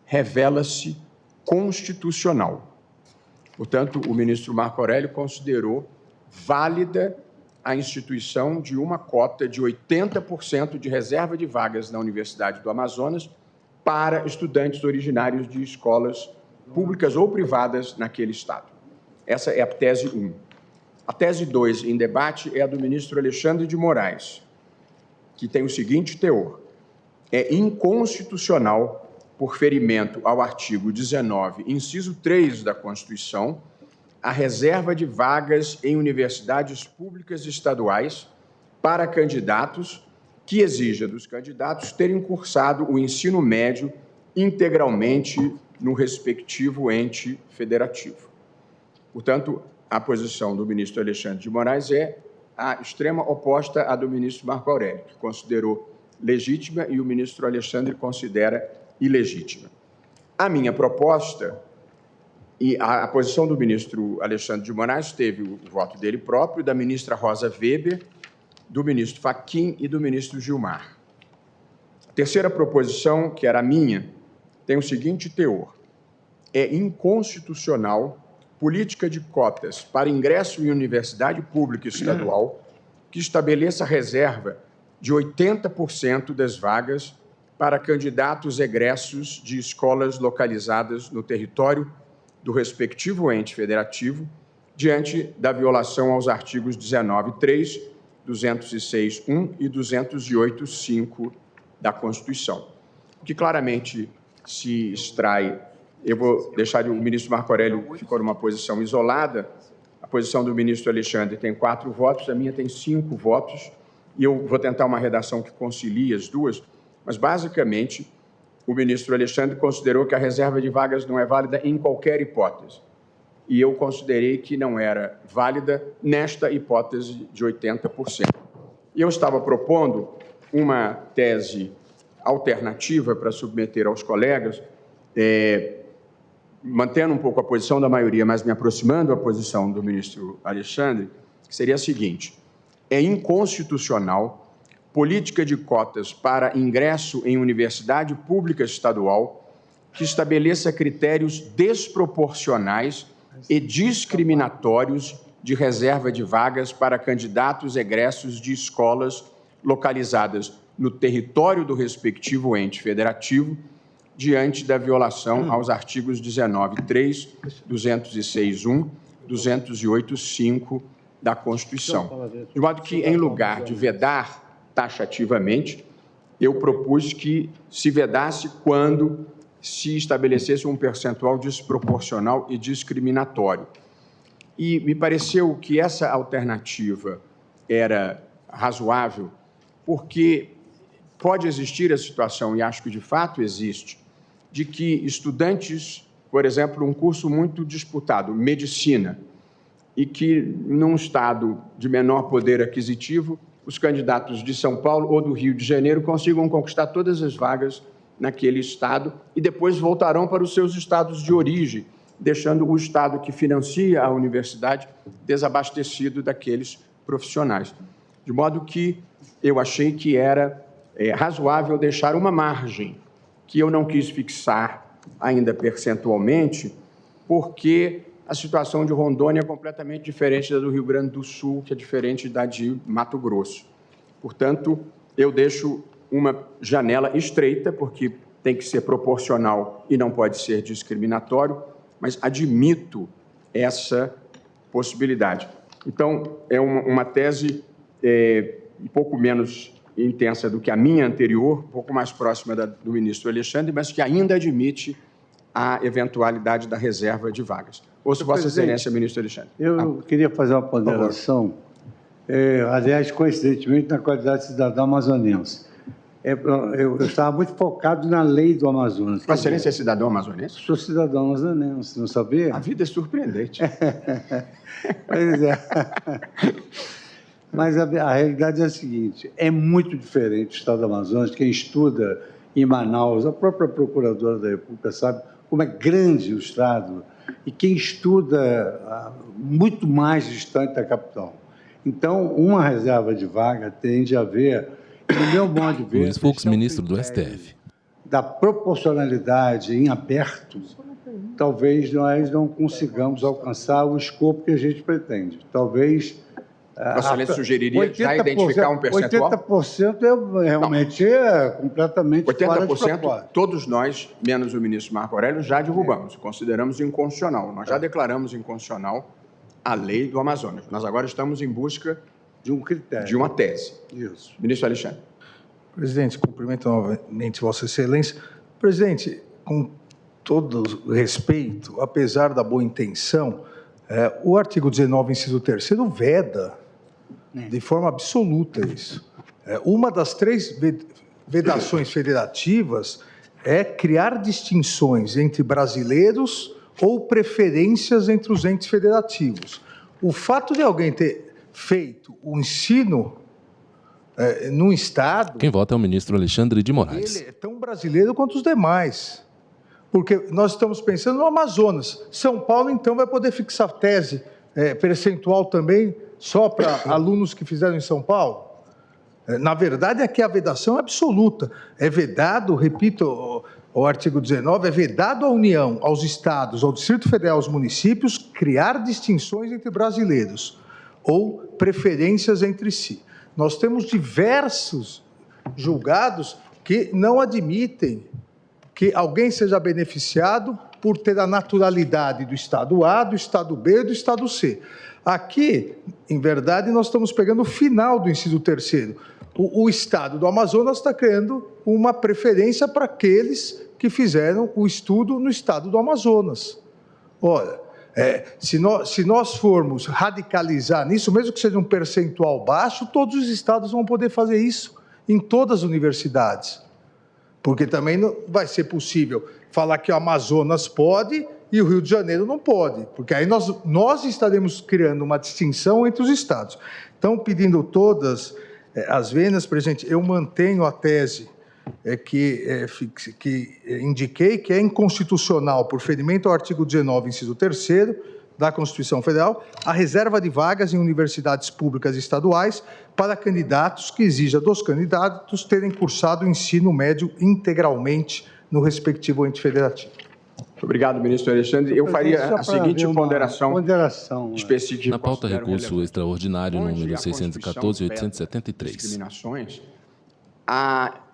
revela-se constitucional. Portanto, o ministro Marco Aurélio considerou válida a instituição de uma cota de 80% de reserva de vagas na Universidade do Amazonas para estudantes originários de escolas públicas ou privadas naquele estado. Essa é a tese 1. A tese 2 em debate é a do ministro Alexandre de Moraes, que tem o seguinte teor: é inconstitucional por ferimento ao artigo 19, inciso 3 da Constituição, a reserva de vagas em universidades públicas estaduais para candidatos que exija dos candidatos terem cursado o ensino médio integralmente no respectivo ente federativo. Portanto, a posição do ministro Alexandre de Moraes é a extrema oposta à do ministro Marco Aurélio, que considerou legítima e o ministro Alexandre considera ilegítima. A minha proposta e a posição do ministro Alexandre de Moraes teve o voto dele próprio, da ministra Rosa Weber, do ministro Fachin e do ministro Gilmar. A terceira proposição, que era a minha, tem o seguinte teor: é inconstitucional política de cotas para ingresso em universidade pública estadual que estabeleça reserva de 80% das vagas para candidatos egressos de escolas localizadas no território do respectivo ente federativo, diante da violação aos artigos 19.3, 206.1 e 208.5 da Constituição. O que claramente se extrai, eu vou deixar o ministro Marco Aurélio ficou numa posição isolada, a posição do ministro Alexandre tem 4 votos, a minha tem 5 votos, e eu vou tentar uma redação que concilie as duas, mas, basicamente, o ministro Alexandre considerou que a reserva de vagas não é válida em qualquer hipótese. E eu considerei que não era válida nesta hipótese de 80%. E eu estava propondo uma tese alternativa para submeter aos colegas, mantendo um pouco a posição da maioria, mas me aproximando da posição do ministro Alexandre, que seria a seguinte: é inconstitucional política de cotas para ingresso em universidade pública estadual que estabeleça critérios desproporcionais e discriminatórios de reserva de vagas para candidatos egressos de escolas localizadas no território do respectivo ente federativo, diante da violação aos artigos 19.3, 206.1, 208.5 da Constituição. De modo que, em lugar de vedar taxativamente, eu propus que se vedasse quando se estabelecesse um percentual desproporcional e discriminatório. E me pareceu que essa alternativa era razoável, porque pode existir a situação, e acho que de fato existe, de que estudantes, por exemplo, um curso muito disputado, medicina, e que, num estado de menor poder aquisitivo, os candidatos de São Paulo ou do Rio de Janeiro consigam conquistar todas as vagas naquele estado e depois voltarão para os seus estados de origem, deixando o estado que financia a universidade desabastecido daqueles profissionais. De modo que eu achei que era razoável deixar uma margem, que eu não quis fixar ainda percentualmente, porque a situação de Rondônia é completamente diferente da do Rio Grande do Sul, que é diferente da de Mato Grosso. Portanto, eu deixo uma janela estreita, porque tem que ser proporcional e não pode ser discriminatório, mas admito essa possibilidade. Então, é uma tese um pouco menos intensa do que a minha anterior, um pouco mais próxima do ministro Alexandre, mas que ainda admite a eventualidade da reserva de vagas. Ouço Vossa Excelência, ministro Alexandre. Eu queria fazer uma ponderação, aliás, coincidentemente, na qualidade de cidadão amazonense. Eu estava muito focado na lei do Amazonas. Vossa Excelência é cidadão amazonense? Sou cidadão amazonense, não sabia? A vida é surpreendente. Pois é. Mas a realidade é a seguinte: é muito diferente o estado do Amazonas. Quem estuda em Manaus, a própria Procuradora da República sabe como é grande o estado, e quem estuda muito mais distante da capital. Então, uma reserva de vaga tende a haver, no meu modo de ver, Luiz Fux, ministro do STF. Da proporcionalidade em aberto, talvez nós não consigamos alcançar o escopo que a gente pretende. Talvez... Vossa Excelência sugeriria já identificar um percentual? 80% realmente é completamente 80%, fora de propósito. Todos nós, menos o ministro Marco Aurélio, já derrubamos, consideramos inconstitucional. Nós já declaramos inconstitucional a lei do Amazonas. Nós agora estamos em busca de um critério, de uma tese. Isso. Ministro Alexandre. Presidente, cumprimento novamente Vossa Excelência. Presidente, com todo respeito, apesar da boa intenção, o artigo 19, inciso 3º, veda de forma absoluta isso. Uma das 3 vedações federativas é criar distinções entre brasileiros ou preferências entre os entes federativos. O fato de alguém ter feito o ensino num estado... Quem vota é o ministro Alexandre de Moraes. Ele é tão brasileiro quanto os demais. Porque nós estamos pensando no Amazonas. São Paulo, então, vai poder fixar tese percentual também só para alunos que fizeram em São Paulo? Na verdade, aqui a vedação é absoluta. É vedado, repito, o artigo 19, é vedado à União, aos estados, ao Distrito Federal, aos municípios, criar distinções entre brasileiros ou preferências entre si. Nós temos diversos julgados que não admitem que alguém seja beneficiado por ter a naturalidade do estado A, do estado B e do estado C. Aqui, em verdade, nós estamos pegando o final do inciso 3º. O estado do Amazonas está criando uma preferência para aqueles que fizeram o estudo no estado do Amazonas. Ora, se nós formos radicalizar nisso, mesmo que seja um percentual baixo, todos os estados vão poder fazer isso em todas as universidades. Porque também não vai ser possível falar que o Amazonas pode e o Rio de Janeiro não pode, porque aí nós estaremos criando uma distinção entre os estados. Então, pedindo todas as vênias, presidente, eu mantenho a tese que indiquei, que é inconstitucional por ferimento ao artigo 19, inciso 3º da Constituição Federal, a reserva de vagas em universidades públicas estaduais para candidatos que exija dos candidatos terem cursado o ensino médio integralmente no respectivo ente federativo. Obrigado, ministro Alexandre. Eu faria a seguinte ponderação específica. Na pauta, recurso extraordinário número 614-873. Discriminações,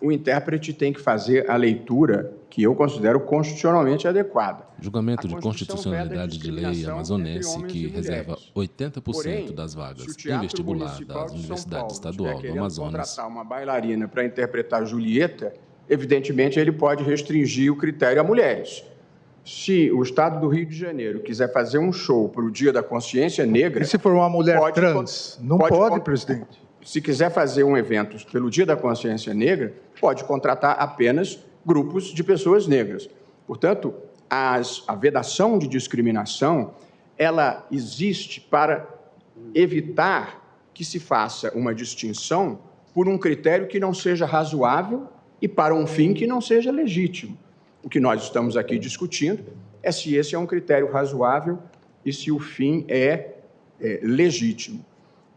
o intérprete tem que fazer a leitura que eu considero constitucionalmente adequada. Julgamento de constitucionalidade de lei amazonense que reserva 80% das vagas em vestibular da Universidade Estadual do Amazonas. Contratar uma bailarina para interpretar Julieta, evidentemente ele pode restringir o critério a mulheres. Se o Estado do Rio de Janeiro quiser fazer um show para o Dia da Consciência Negra... E se for uma mulher trans? Não pode, presidente. Se quiser fazer um evento pelo Dia da Consciência Negra, pode contratar apenas grupos de pessoas negras. Portanto, a vedação de discriminação, ela existe para evitar que se faça uma distinção por um critério que não seja razoável e para um fim que não seja legítimo. O que nós estamos aqui discutindo é se esse é um critério razoável e se o fim é legítimo.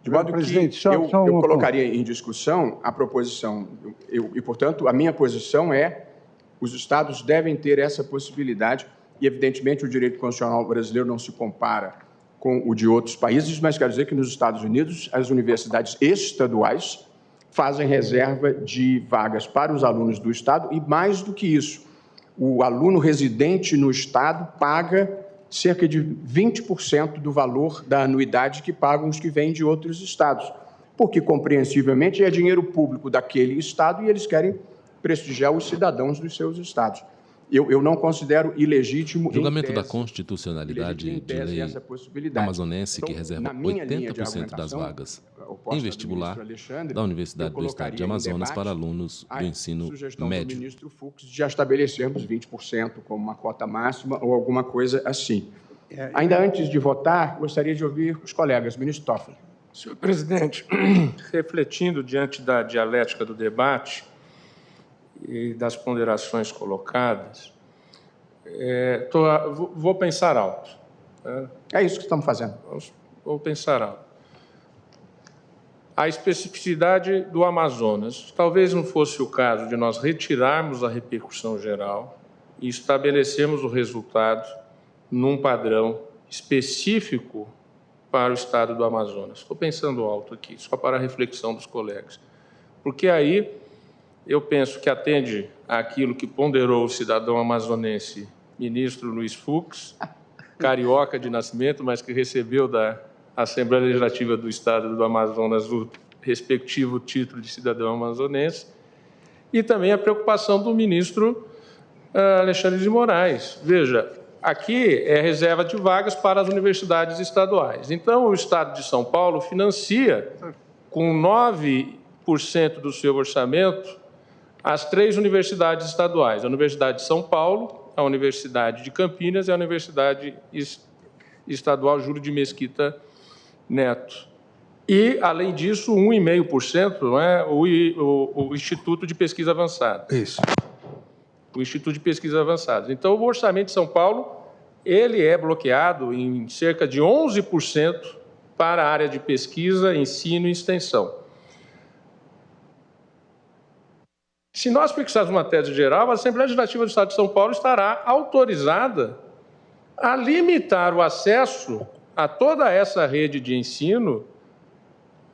De modo que eu colocaria em discussão a proposição, e, portanto, a minha posição é os estados devem ter essa possibilidade e, evidentemente, o direito constitucional brasileiro não se compara com o de outros países, mas quero dizer que nos Estados Unidos as universidades estaduais fazem reserva de vagas para os alunos do estado e, mais do que isso, o aluno residente no estado paga cerca de 20% do valor da anuidade que pagam os que vêm de outros estados, porque, compreensivelmente, é dinheiro público daquele estado e eles querem prestigiar os cidadãos dos seus estados. Eu não considero ilegítimo... Julgamento da constitucionalidade de lei amazonense que reserva 80% das vagas em vestibular da Universidade do Estado de Amazonas para alunos do ensino médio. Do ministro Fux já estabelecemos 20% como uma cota máxima ou alguma coisa assim. Ainda antes de votar, gostaria de ouvir os colegas. Ministro Toffoli. Senhor presidente, refletindo diante da dialética do debate e das ponderações colocadas, vou pensar alto. É isso que estamos fazendo. Vou pensar alto. A especificidade do Amazonas. Talvez não fosse o caso de nós retirarmos a repercussão geral e estabelecermos o resultado num padrão específico para o estado do Amazonas. Estou pensando alto aqui, só para a reflexão dos colegas. Porque aí eu penso que atende àquilo que ponderou o cidadão amazonense, ministro Luiz Fux, carioca de nascimento, mas que recebeu da Assembleia Legislativa do Estado do Amazonas o respectivo título de cidadão amazonense, e também a preocupação do ministro Alexandre de Moraes. Veja, aqui é reserva de vagas para as universidades estaduais. Então, o Estado de São Paulo financia, com 9% do seu orçamento, as 3 universidades estaduais: a Universidade de São Paulo, a Universidade de Campinas e a Universidade Estadual Júlio de Mesquita Neto. E, além disso, 1,5%, não é, o Instituto de Pesquisa Avançada. Isso. O Instituto de Pesquisa Avançada. Então, o orçamento de São Paulo, ele é bloqueado em cerca de 11% para a área de pesquisa, ensino e extensão. Se nós fixarmos uma tese geral, a Assembleia Legislativa do Estado de São Paulo estará autorizada a limitar o acesso a toda essa rede de ensino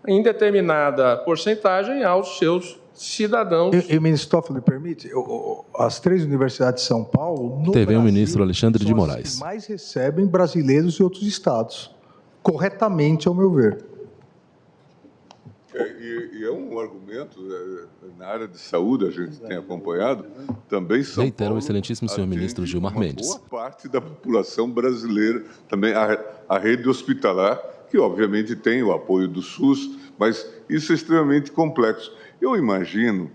em determinada porcentagem aos seus cidadãos. E ministro Toffoli, permite, as 3 universidades de São Paulo, no TV Brasil, o ministro Alexandre de são as Moraes. que mais recebem brasileiros de outros estados, corretamente, ao meu ver. E é um argumento, na área de saúde, a gente tem acompanhado, também São Reitero Paulo o excelentíssimo senhor ministro Gilmar Mendes. Boa parte da população brasileira, também a rede hospitalar, que obviamente tem o apoio do SUS, mas isso é extremamente complexo. Eu imagino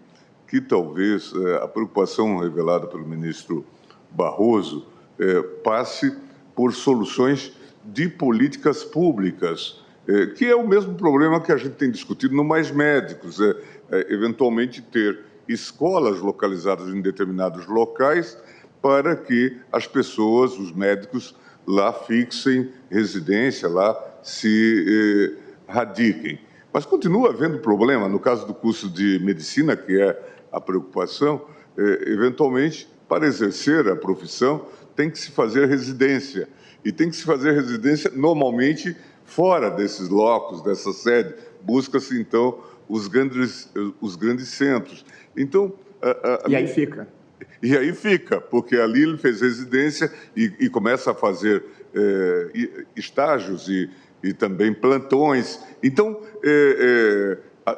que talvez a preocupação revelada pelo ministro Barroso passe por soluções de políticas públicas, que é o mesmo problema que a gente tem discutido no Mais Médicos, eventualmente ter escolas localizadas em determinados locais para que as pessoas, os médicos, lá fixem residência, lá se radiquem. Mas continua havendo problema, no caso do curso de medicina, que é a preocupação, eventualmente, para exercer a profissão, tem que se fazer residência. E tem que se fazer residência, normalmente, fora desses locos, dessa sede. Busca-se, então, os grandes centros. Então, e aí fica. E aí fica, porque ali ele fez residência e começa a fazer estágios e também plantões. Então,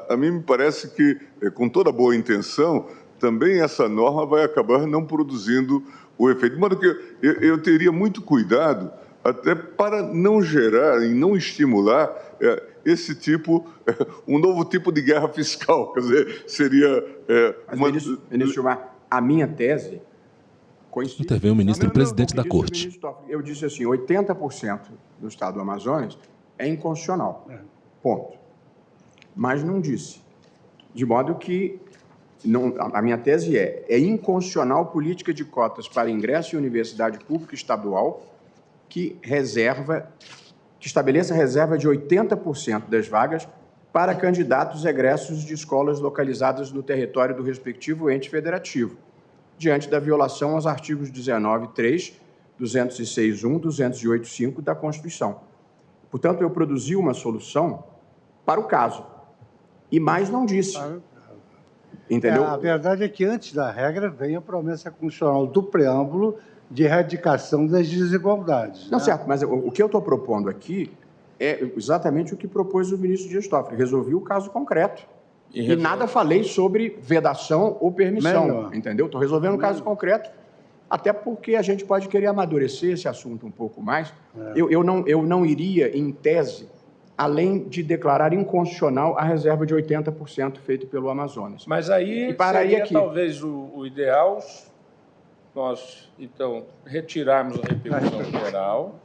a mim me parece que, com toda boa intenção, também essa norma vai acabar não produzindo o efeito. De modo que eu teria muito cuidado até para não gerar e não estimular esse tipo, um novo tipo de guerra fiscal. Quer dizer, seria... Ministro Gilmar, a minha tese... Intervém o ministro-presidente da Corte. Eu disse assim, 80% do Estado do Amazonas é inconstitucional. Ponto. Mas não disse. De modo que a minha tese é inconstitucional política de cotas para ingresso em universidade pública estadual que estabeleça reserva de 80% das vagas para candidatos egressos de escolas localizadas no território do respectivo ente federativo, diante da violação aos artigos 19.3, 206.1, 208.5 da Constituição. Portanto, eu produzi uma solução para o caso. E mais não disse. Entendeu? A verdade é que antes da regra vem a promessa constitucional do preâmbulo de erradicação das desigualdades. Não, certo, mas o que eu estou propondo aqui é exatamente o que propôs o ministro Dias Toffoli. Resolvi o caso concreto. E nada falei sobre vedação ou permissão, entendeu? Estou resolvendo um caso concreto, até porque a gente pode querer amadurecer esse assunto um pouco mais. Eu não iria, em tese, além de declarar inconstitucional a reserva de 80% feita pelo Amazonas. Mas aí seria talvez o ideal nós, então, retirarmos a repercussão geral,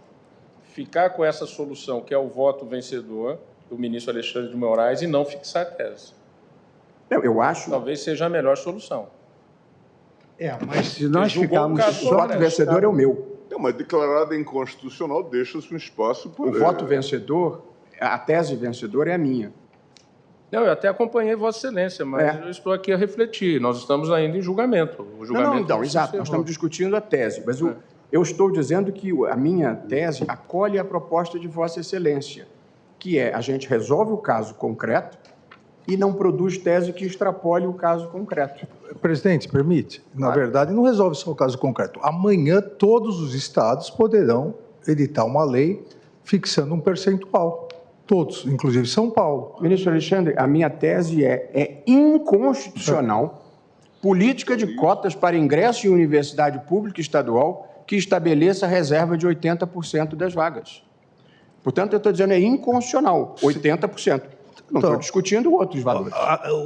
ficar com essa solução, que é o voto vencedor do ministro Alexandre de Moraes, e não fixar a tese. Eu acho... Talvez seja a melhor solução. Mas se nós ficarmos... O voto vencedor é o meu. Não, mas declarada inconstitucional deixa-se um espaço... O voto vencedor, a tese vencedora é a minha. Não, eu até acompanhei Vossa Excelência, mas eu estou aqui a refletir. Nós estamos ainda em julgamento. O julgamento não, exato. Nós estamos discutindo a tese, mas eu estou dizendo que a minha tese acolhe a proposta de Vossa Excelência, que é a gente resolve o caso concreto e não produz tese que extrapole o caso concreto. Presidente, permite? Na verdade, não resolve só o caso concreto. Amanhã, todos os estados poderão editar uma lei fixando um percentual. Todos, inclusive São Paulo. Ministro Alexandre, a minha tese é inconstitucional política de cotas para ingresso em universidade pública e estadual que estabeleça a reserva de 80% das vagas. Portanto, eu estou dizendo, é inconstitucional, 80%. Não estou discutindo outros valores.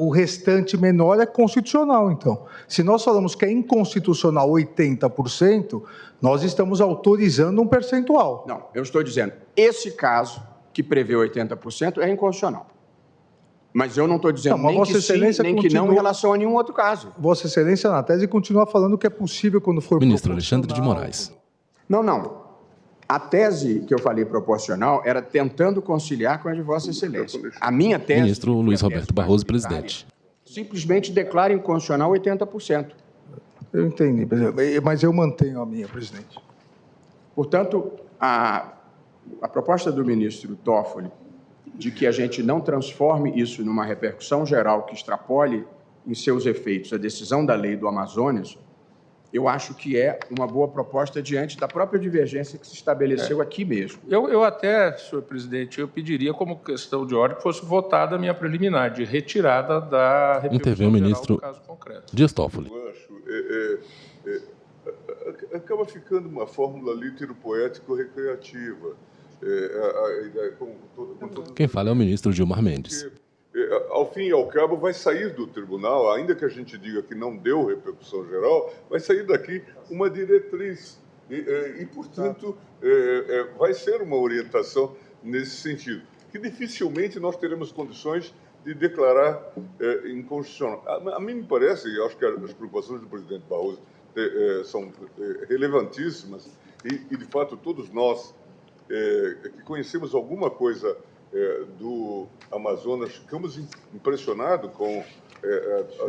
O restante menor é constitucional, então. Se nós falamos que é inconstitucional 80%, nós estamos autorizando um percentual. Não, eu estou dizendo, esse caso que prevê 80% é inconstitucional. Mas eu não estou dizendo nem que sim, nem que não em relação a nenhum outro caso. Vossa Excelência, na tese, continua falando que é possível quando for Ministro Alexandre de Moraes. Não. A tese que eu falei proporcional era tentando conciliar com a de Vossa Excelência. A minha tese... Ministro Luiz Roberto Barroso, presidente. Simplesmente declara inconstitucional 80%. Eu entendi, presidente, mas eu mantenho a minha, presidente. Portanto, a proposta do ministro Toffoli de que a gente não transforme isso numa repercussão geral que extrapole em seus efeitos a decisão da lei do Amazonas, eu acho que é uma boa proposta diante da própria divergência que se estabeleceu aqui mesmo. Eu até, senhor presidente, eu pediria como questão de ordem que fosse votada a minha preliminar de retirada da repercussão Intervém o ministro do caso concreto. Dias Toffoli. Acaba ficando uma fórmula litero-poético-recreativa. Quem fala é o ministro Gilmar Mendes. Ao fim e ao cabo, vai sair do tribunal, ainda que a gente diga que não deu repercussão geral, vai sair daqui uma diretriz. E portanto, vai ser uma orientação nesse sentido, que dificilmente nós teremos condições de declarar inconstitucional. A mim me parece, e acho que as preocupações do presidente Barroso são relevantíssimas, e de fato todos nós que conhecemos alguma coisa do Amazonas, ficamos impressionados com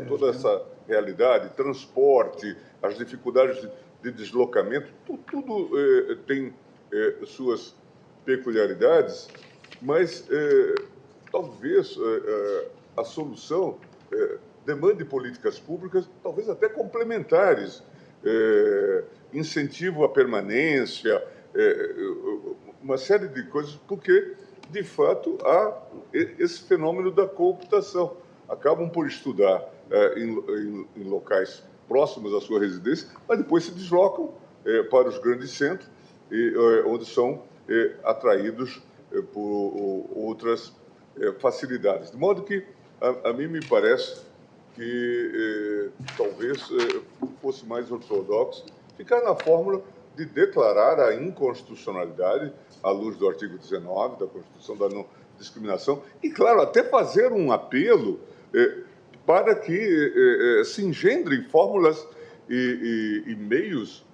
toda essa realidade, transporte, as dificuldades de deslocamento, tudo tem suas peculiaridades, mas talvez a solução demande políticas públicas, talvez até complementares, incentivo à permanência, uma série de coisas, porque de fato, há esse fenômeno da cooptação. Acabam por estudar em locais próximos à sua residência, mas depois se deslocam para os grandes centros, onde são atraídos por outras facilidades. De modo que, a mim me parece que talvez fosse mais ortodoxo ficar na fórmula de declarar a inconstitucionalidade à luz do artigo 19 da Constituição da Não Discriminação e, claro, até fazer um apelo para que se engendrem fórmulas e meios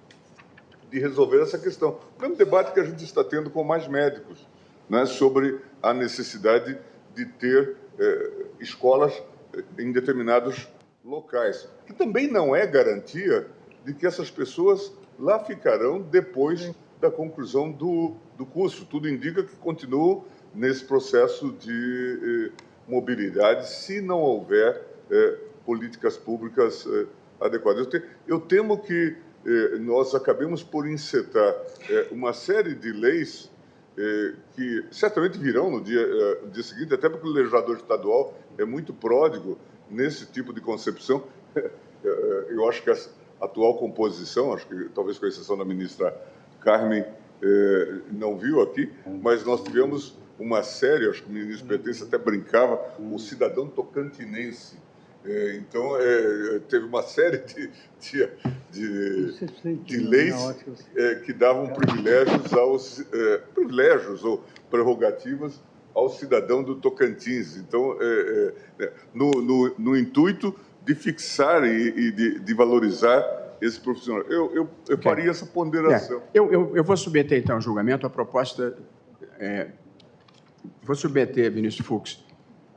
de resolver essa questão. O mesmo debate que a gente está tendo com mais médicos, né, sobre a necessidade de ter escolas em determinados locais, que também não é garantia de que essas pessoas lá ficarão depois da conclusão do curso. Tudo indica que continuam nesse processo de mobilidade, se não houver políticas públicas adequadas. Eu temo que nós acabemos por encetar uma série de leis que certamente virão no dia seguinte, até porque o legislador estadual é muito pródigo nesse tipo de concepção. Eu acho que essa atual composição, acho que talvez com exceção da ministra Carmen, não viu aqui, mas nós tivemos uma série, acho que o ministro Pertence até brincava, o cidadão tocantinense. Então, teve uma série de leis que davam privilégios ou prerrogativas ao cidadão do Tocantins. Então, no intuito de fixar e de valorizar esse profissional. Eu faria essa ponderação. Eu vou submeter, então, ao julgamento a proposta... vou submeter, ministro Fux...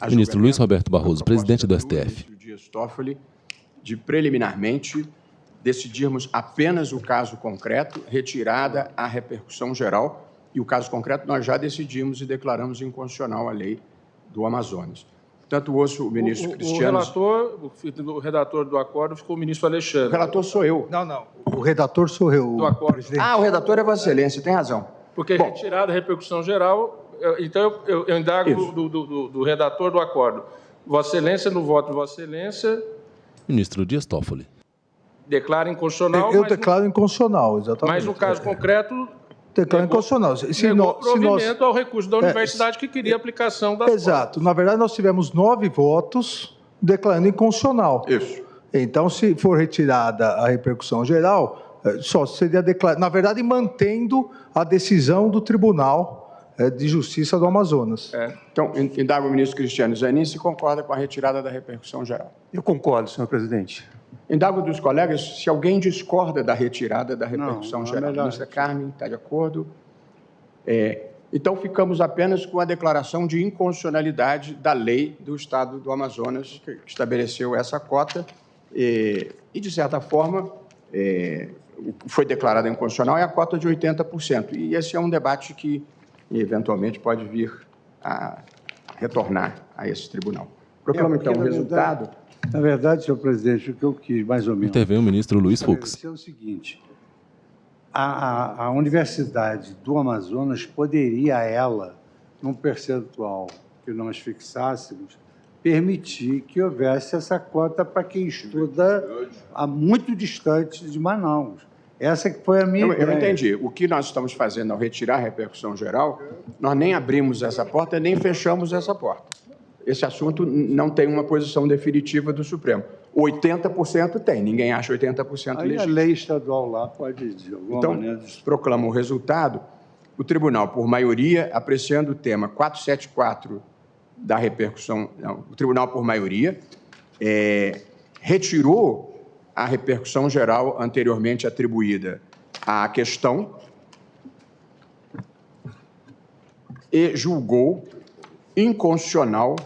Ministro Luiz Roberto Barroso, presidente do STF. Ministro Dias Toffoli, de preliminarmente decidirmos apenas o caso concreto, retirada a repercussão geral, e o caso concreto nós já decidimos e declaramos inconstitucional a lei do Amazonas. Portanto, ouço o ministro Cristiano... O redator do acordo ficou o ministro Alexandre. O relator sou eu. Não. O redator sou eu, do acordo. Presidente. O redator é Vossa Excelência, tem razão. Porque retirada a repercussão geral... Então, eu indago do redator do acordo. Vossa Excelência, no voto de Vossa Excelência, Ministro Dias Toffoli. Declara inconstitucional, Eu declaro inconstitucional, exatamente. Mas no caso concreto... Declaro inconstitucional. Negou provimento ao recurso da universidade que queria aplicação das Exato. Na verdade, nós tivemos 9 votos declarando inconstitucional. Isso. Então, se for retirada a repercussão geral, só seria declarado, na verdade, mantendo a decisão do Tribunal de Justiça do Amazonas. Então, indago o ministro Cristiano Zanin se concorda com a retirada da repercussão geral. Eu concordo, senhor presidente. Indago dos colegas se alguém discorda da retirada da repercussão geral. A ministra Carmen está de acordo? Então, ficamos apenas com a declaração de inconstitucionalidade da lei do Estado do Amazonas, que estabeleceu essa cota e de certa forma, foi declarada inconstitucional é a cota de 80%. E esse é um debate que, eventualmente, pode vir a retornar a esse tribunal. Proclamo, então, o resultado... Na verdade, senhor presidente, o que eu quis, mais ou menos... Intervém o ministro Luiz Fux. É o seguinte, a Universidade do Amazonas poderia, ela, num percentual que nós fixássemos, permitir que houvesse essa cota para quem estuda muito distante de Manaus. Essa que foi a minha ideia. Eu entendi. O que nós estamos fazendo ao retirar a repercussão geral, nós nem abrimos essa porta, nem fechamos essa porta. Esse assunto não tem uma posição definitiva do Supremo. 80% tem, ninguém acha 80% legítimo. A lei estadual lá pode, de alguma maneira... Proclama o resultado. O tribunal, por maioria, apreciando o tema 474 da repercussão... Não, o tribunal, por maioria, retirou a repercussão geral anteriormente atribuída à questão e julgou inconstitucional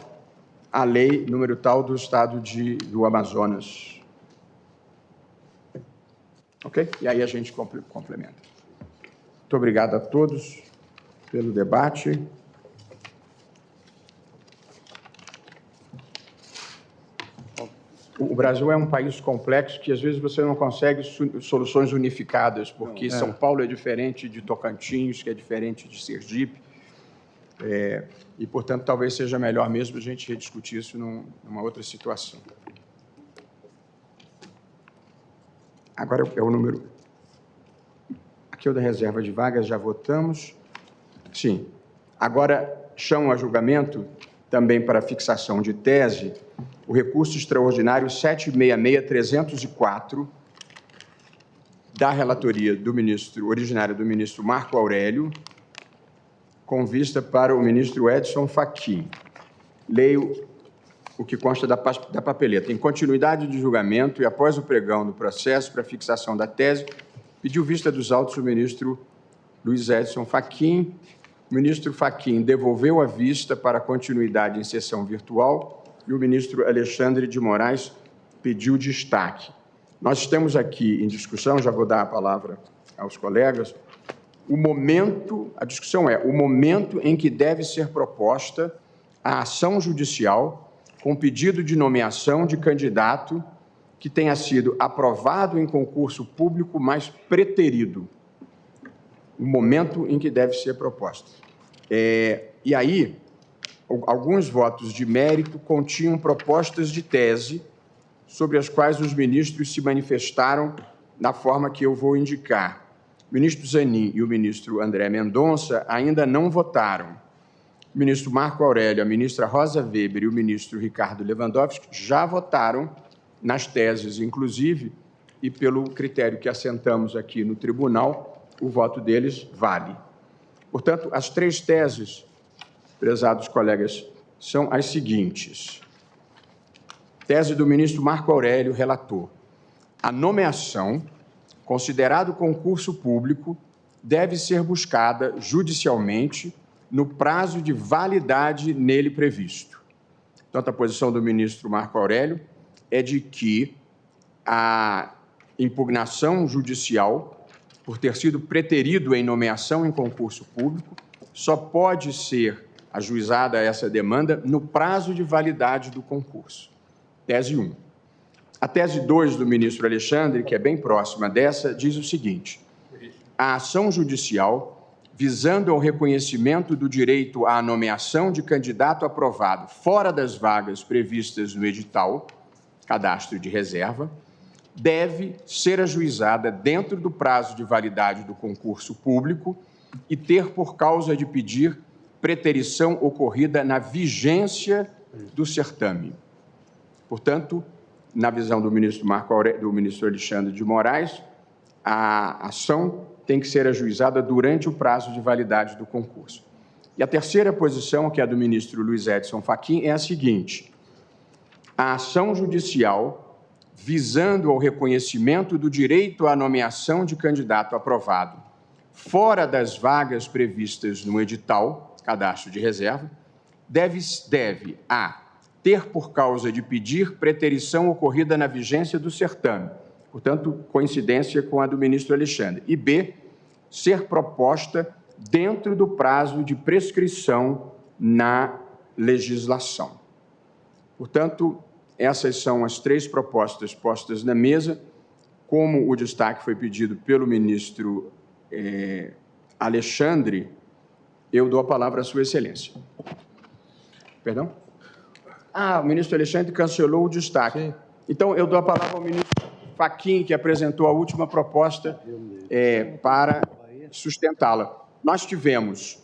a lei número tal do Estado do Amazonas. Ok? E aí a gente complementa. Muito obrigado a todos pelo debate. O Brasil é um país complexo que, às vezes, você não consegue soluções unificadas, porque São Paulo é diferente de Tocantins, que é diferente de Sergipe. E, portanto, talvez seja melhor mesmo a gente rediscutir isso numa outra situação. Agora é o número... Aqui é o da reserva de vagas, já votamos. Sim. Agora, chamo a julgamento, também para fixação de tese, o recurso extraordinário 766-304, da relatoria do ministro, originário do ministro Marco Aurélio, com vista para o ministro Edson Fachin. Leio o que consta da papeleta. Em continuidade de julgamento e após o pregão do processo para fixação da tese, pediu vista dos autos o ministro Luiz Edson Fachin. O ministro Fachin devolveu a vista para continuidade em sessão virtual e o ministro Alexandre de Moraes pediu destaque. Nós estamos aqui em discussão, já vou dar a palavra aos colegas. A discussão é o momento em que deve ser proposta a ação judicial com pedido de nomeação de candidato que tenha sido aprovado em concurso público, mas preterido. O momento em que deve ser proposta. E aí, alguns votos de mérito continham propostas de tese sobre as quais os ministros se manifestaram da forma que eu vou indicar. O ministro Zanin e o ministro André Mendonça ainda não votaram. O ministro Marco Aurélio, a ministra Rosa Weber e o ministro Ricardo Lewandowski já votaram nas teses, inclusive, e pelo critério que assentamos aqui no tribunal, o voto deles vale. Portanto, as três teses, prezados colegas, são as seguintes. Tese do ministro Marco Aurélio, relator. A nomeação, considerado concurso público, deve ser buscada judicialmente no prazo de validade nele previsto. Portanto, a posição do ministro Marco Aurélio é de que a impugnação judicial, por ter sido preterido em nomeação em concurso público, só pode ser ajuizada essa demanda no prazo de validade do concurso. Tese 1. A tese 2 do ministro Alexandre, que é bem próxima dessa, diz o seguinte: a ação judicial, visando ao reconhecimento do direito à nomeação de candidato aprovado fora das vagas previstas no edital, cadastro de reserva, deve ser ajuizada dentro do prazo de validade do concurso público e ter por causa de pedir preterição ocorrida na vigência do certame. Portanto, na visão do ministro Alexandre de Moraes, a ação tem que ser ajuizada durante o prazo de validade do concurso. E a terceira posição, que é a do ministro Luiz Edson Fachin, é a seguinte: a ação judicial visando ao reconhecimento do direito à nomeação de candidato aprovado fora das vagas previstas no edital, cadastro de reserva, deve a. ter por causa de pedir preterição ocorrida na vigência do certame, portanto, coincidência com a do ministro Alexandre, e b. ser proposta dentro do prazo de prescrição na legislação. Portanto, essas são as três propostas postas na mesa. Como o destaque foi pedido pelo ministro Alexandre, eu dou a palavra à Sua Excelência. Perdão? O ministro Alexandre cancelou o destaque. Sim. Então, eu dou a palavra ao ministro Fachin, que apresentou a última proposta para sustentá-la. Nós tivemos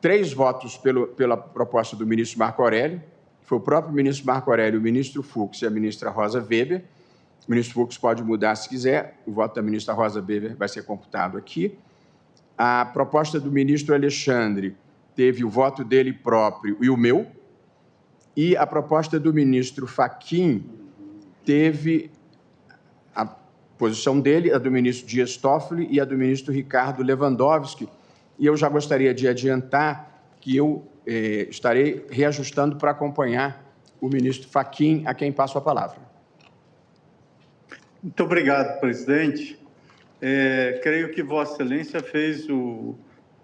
3 votos pela proposta do ministro Marco Aurélio, foi o próprio ministro Marco Aurélio, o ministro Fux e a ministra Rosa Weber. O ministro Fux pode mudar se quiser, o voto da ministra Rosa Weber vai ser computado aqui. A proposta do ministro Alexandre teve o voto dele próprio e o meu, e a proposta do ministro Fachin teve a posição dele, a do ministro Dias Toffoli e a do ministro Ricardo Lewandowski, e eu já gostaria de adiantar que eu estarei reajustando para acompanhar o ministro Fachin, a quem passo a palavra. Muito obrigado, presidente. Creio que Vossa Excelência fez o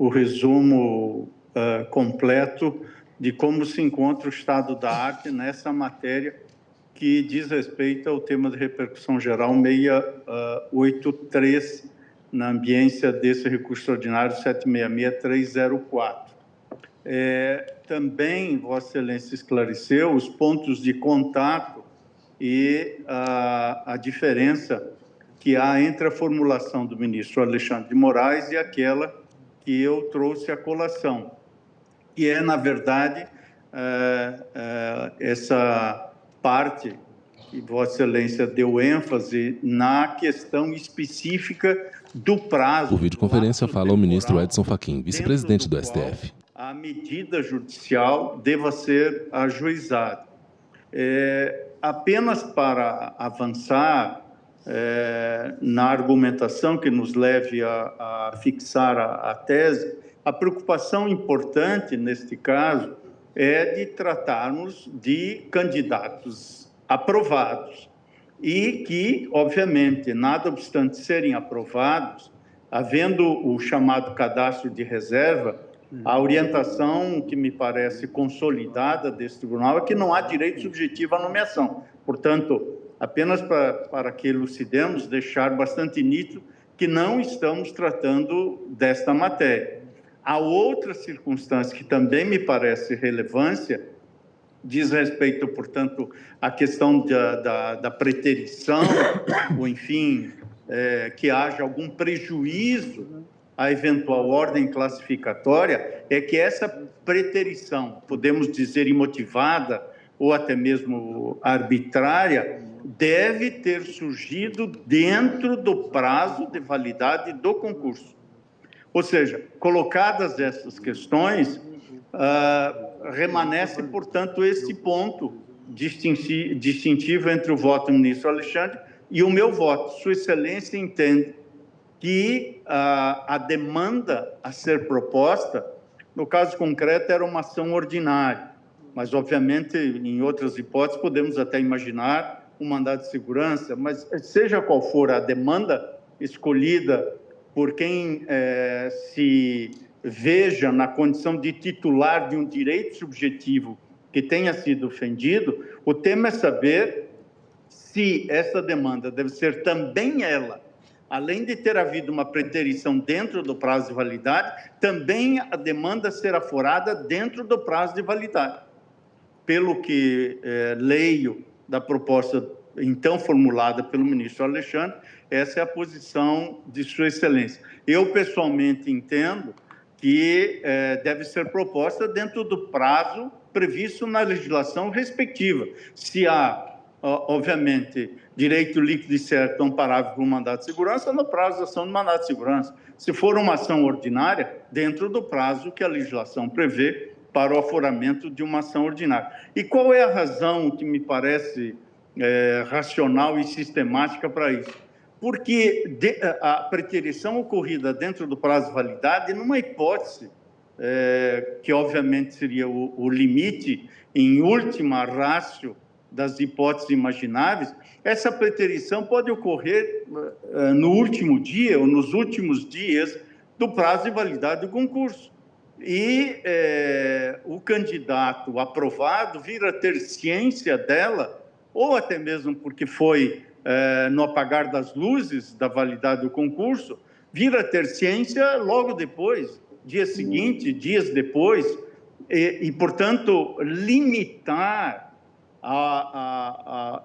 resumo completo de como se encontra o estado da arte nessa matéria que diz respeito ao tema de repercussão geral 683, na ambiência desse recurso ordinário 766-304. Também Vossa Excelência esclareceu os pontos de contato e a diferença que há entre a formulação do ministro Alexandre de Moraes e aquela que eu trouxe à colação, que é, na verdade, essa parte que Vossa Excelência deu ênfase na questão específica do prazo. Por videoconferência, fala o ministro Edson Fachin, vice-presidente do STF. A medida judicial deva ser ajuizada. Apenas para avançar na argumentação que nos leve a fixar a tese, a preocupação importante neste caso é de tratarmos de candidatos aprovados e que, obviamente, nada obstante serem aprovados, havendo o chamado cadastro de reserva, a orientação que me parece consolidada deste tribunal é que não há direito subjetivo à nomeação. Portanto, apenas para que elucidemos, deixar bastante nítido que não estamos tratando desta matéria. A outra circunstância que também me parece relevância diz respeito, portanto, à questão da preterição, ou enfim, que haja algum prejuízo à eventual ordem classificatória, é que essa preterição, podemos dizer imotivada ou até mesmo arbitrária, deve ter surgido dentro do prazo de validade do concurso. Ou seja, colocadas essas questões, remanesce, portanto, esse ponto distintivo entre o voto do ministro Alexandre e o meu voto. Sua Excelência entende que a demanda a ser proposta, no caso concreto, era uma ação ordinária, mas, obviamente, em outras hipóteses, podemos até imaginar um mandado de segurança, mas seja qual for a demanda escolhida por quem se veja na condição de titular de um direito subjetivo que tenha sido ofendido, o tema é saber se essa demanda deve ser também ela, além de ter havido uma preterição dentro do prazo de validade, também a demanda ser aforada dentro do prazo de validade. Pelo que leio da proposta então formulada pelo ministro Alexandre. Essa é a posição de Sua Excelência. Eu, pessoalmente, entendo que deve ser proposta dentro do prazo previsto na legislação respectiva. Se há, obviamente, direito líquido e certo amparável por mandato de segurança, no prazo da ação de mandato de segurança. Se for uma ação ordinária, dentro do prazo que a legislação prevê para o aforamento de uma ação ordinária. E qual é a razão que me parece racional e sistemática para isso? Porque a preterição ocorrida dentro do prazo de validade, numa hipótese, que obviamente seria o limite em última ratio das hipóteses imagináveis, essa preterição pode ocorrer no último dia ou nos últimos dias do prazo de validade do concurso. E o candidato aprovado vir a ter ciência dela, ou até mesmo porque foi no apagar das luzes da validade do concurso, vir a ter ciência logo depois, dia seguinte, dias depois, e portanto, limitar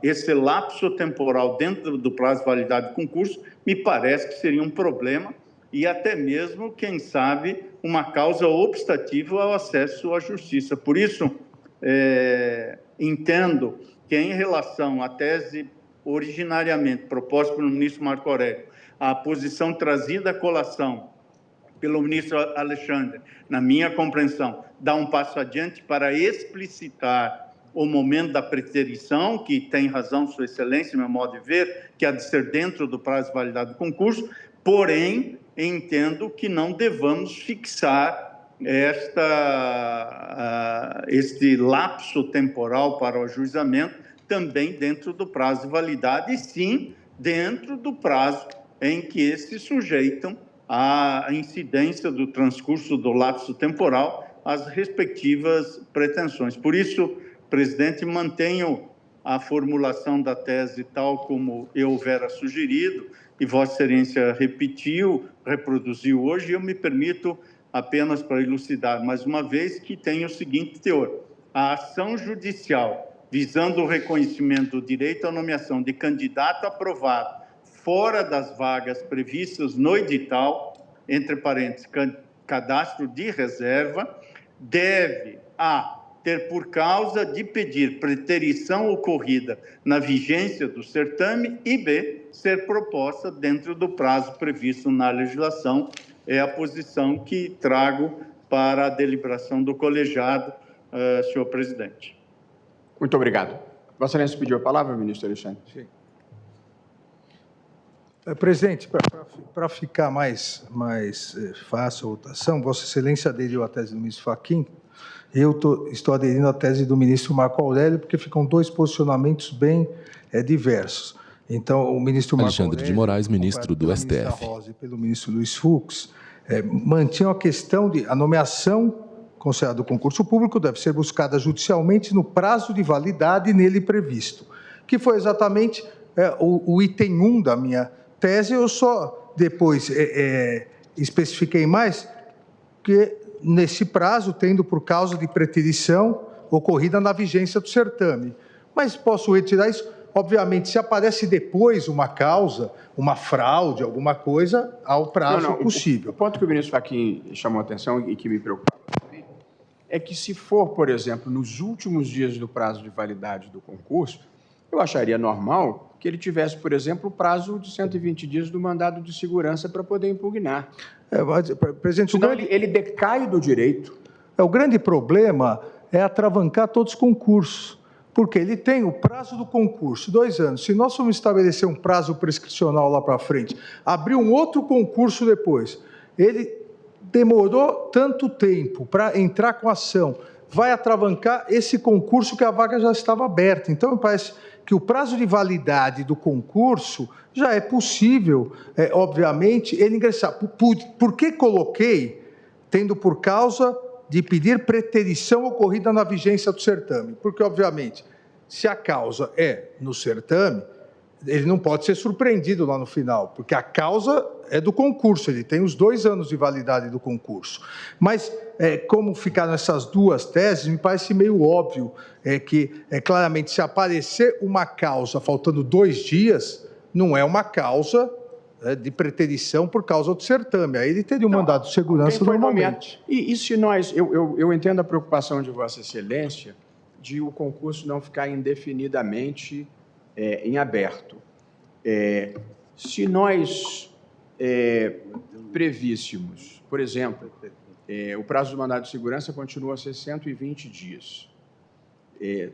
esse lapso temporal dentro do prazo de validade do concurso, me parece que seria um problema e até mesmo, quem sabe, uma causa obstativa ao acesso à justiça. Por isso, entendo que, em relação à tese originariamente proposta pelo ministro Marco Aurélio, a posição trazida à colação pelo ministro Alexandre, na minha compreensão, dá um passo adiante para explicitar o momento da preterição, que tem razão Sua Excelência, meu modo de ver, que há de ser dentro do prazo de validade do concurso, porém, entendo que não devamos fixar este lapso temporal para o ajuizamento também dentro do prazo de validade, e sim dentro do prazo em que se sujeitam à incidência do transcurso do lapso temporal às respectivas pretensões. Por isso, presidente, mantenho a formulação da tese tal como eu houvera sugerido, e Vossa Excelência reproduziu hoje, e eu me permito apenas para elucidar mais uma vez que tem o seguinte teor: a ação judicial visando o reconhecimento do direito à nomeação de candidato aprovado fora das vagas previstas no edital, entre parênteses, cadastro de reserva, deve ter por causa de pedir preterição ocorrida na vigência do certame e B, ser proposta dentro do prazo previsto na legislação. É a posição que trago para a deliberação do colegiado, senhor presidente. Muito obrigado. Vossa Excelência pediu a palavra, ministro Alexandre. Sim. Presidente, para ficar mais fácil a votação, Vossa Excelência aderiu à tese do ministro Fachin. Eu estou aderindo à tese do ministro Marco Aurélio, porque ficam dois posicionamentos bem diversos. Então, o ministro Marco Alexandre Aurélio, de Moraes, ministro do STF. Rosa e pelo ministro Luiz Fux, mantinham a questão de a nomeação concedida do concurso público deve ser buscada judicialmente no prazo de validade nele previsto, que foi exatamente o item 1 da minha tese. Eu só depois especifiquei mais que nesse prazo, tendo por causa de preterição ocorrida na vigência do certame. Mas posso retirar isso? Obviamente, se aparece depois uma causa, uma fraude, alguma coisa, há o prazo possível. O ponto que o ministro Fachin chamou a atenção e que me preocupa também é que, se for, por exemplo, nos últimos dias do prazo de validade do concurso, eu acharia normal que ele tivesse, por exemplo, o prazo de 120 dias do mandado de segurança para poder impugnar. Presidente, senão ele decai do direito. O grande problema é atravancar todos os concursos, porque ele tem o prazo do concurso, 2 anos. Se nós formos estabelecer um prazo prescricional lá para frente, abrir um outro concurso depois, ele demorou tanto tempo para entrar com a ação, vai atravancar esse concurso que a vaga já estava aberta. Então, me parece que o prazo de validade do concurso já é possível, obviamente, ele ingressar. Por que coloquei, tendo por causa de pedir preterição ocorrida na vigência do certame? Porque, obviamente, se a causa é no certame, ele não pode ser surpreendido lá no final, porque a causa é do concurso, ele tem os 2 anos de validade do concurso. Mas, como ficaram essas duas teses, me parece meio óbvio que, claramente, se aparecer uma causa faltando 2 dias, não é uma causa de preterição por causa do certame. Aí ele teria um mandado de segurança normalmente. E se nós... Eu entendo a preocupação de Vossa Excelência de o concurso não ficar indefinidamente em aberto. Se nós prevíssemos, por exemplo, o prazo do mandado de segurança continua a ser 120 dias.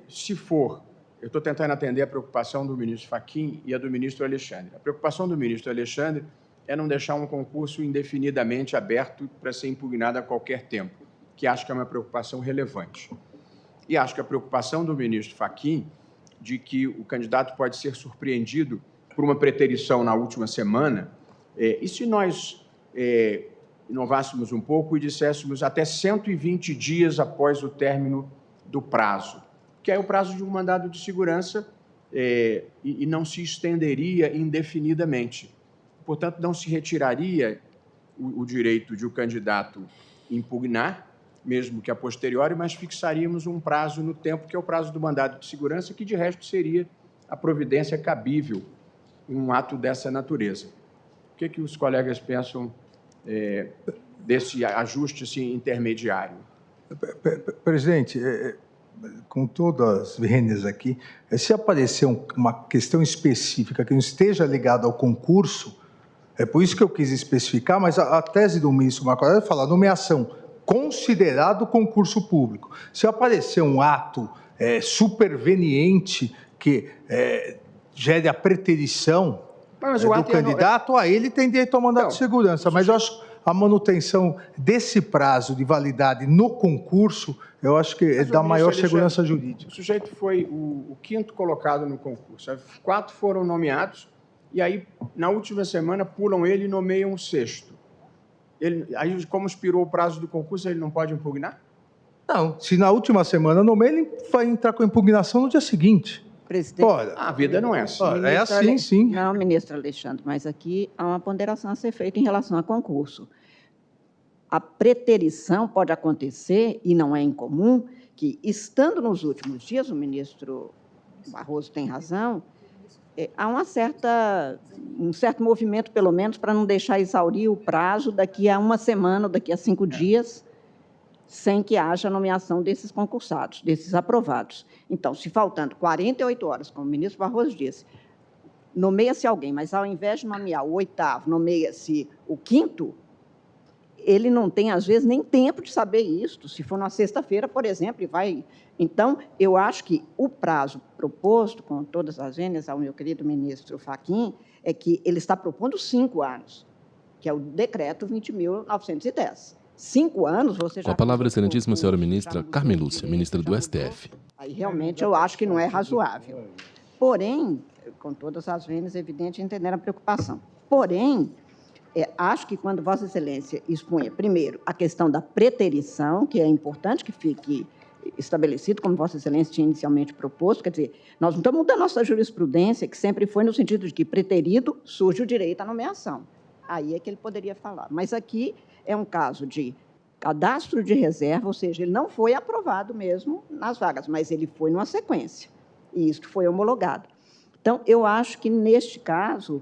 Se for, eu estou tentando atender a preocupação do ministro Fachin e a do ministro Alexandre. A preocupação do ministro Alexandre é não deixar um concurso indefinidamente aberto para ser impugnado a qualquer tempo, que acho que é uma preocupação relevante. E acho que a preocupação do ministro Fachin de que o candidato pode ser surpreendido por uma preterição na última semana, e se nós inovássemos um pouco e disséssemos até 120 dias após o término do prazo, que é o prazo de um mandado de segurança e não se estenderia indefinidamente. Portanto, não se retiraria o direito de o candidato impugnar, mesmo que a posteriori, mas fixaríamos um prazo no tempo, que é o prazo do mandado de segurança, que, de resto, seria a providência cabível em um ato dessa natureza. O que os colegas pensam desse ajuste assim, intermediário? Presidente, com todas as vênias aqui, se aparecer uma questão específica que não esteja ligada ao concurso, é por isso que eu quis especificar, mas a tese do ministro Marco Aurélio fala nomeação considerado concurso público. Se aparecer um ato superveniente que gere a preterição do candidato, aí ele tem direito ao mandato de segurança. Mas eu acho a manutenção desse prazo de validade no concurso, eu acho que dá maior segurança jurídica. O sujeito foi o 5º colocado no concurso. 4 foram nomeados e aí, na última semana, pulam ele e nomeiam o 6º. Aí, como expirou o prazo do concurso, ele não pode impugnar? Não, se na última semana nomeia, ele vai entrar com a impugnação no dia seguinte. Presidente, a vida não é assim. É assim, sim. Não, ministro Alexandre, mas aqui há uma ponderação a ser feita em relação a concurso. A preterição pode acontecer, e não é incomum, que, estando nos últimos dias, o ministro Barroso tem razão, há um certo movimento, pelo menos, para não deixar exaurir o prazo daqui a uma semana, ou daqui a 5 dias, sem que haja nomeação desses concursados, desses aprovados. Então, se faltando 48 horas, como o ministro Barroso disse, nomeia-se alguém, mas ao invés de nomear o 8º, nomeia-se o 5º, ele não tem, às vezes, nem tempo de saber isso. Se for na sexta-feira, por exemplo, e vai... Então, eu acho que o prazo proposto, com todas as vênias, ao meu querido ministro Fachin, é que ele está propondo 5 anos, que é o decreto 20.910. 5 anos, você já... Com a palavra, excelentíssima senhora ministra Carmen Lúcia, ministra do STF. Aí, realmente, eu acho que não é razoável. Porém, com todas as vênias, é evidente, entenderam a preocupação. Porém, acho que quando Vossa Excelência expunha, primeiro, a questão da preterição, que é importante que fique estabelecido, como Vossa Excelência tinha inicialmente proposto, quer dizer, nós não estamos mudando a nossa jurisprudência, que sempre foi no sentido de que preterido surge o direito à nomeação. Aí é que ele poderia falar. Mas aqui é um caso de cadastro de reserva, ou seja, ele não foi aprovado mesmo nas vagas, mas ele foi numa sequência, e isso foi homologado. Então, eu acho que, neste caso,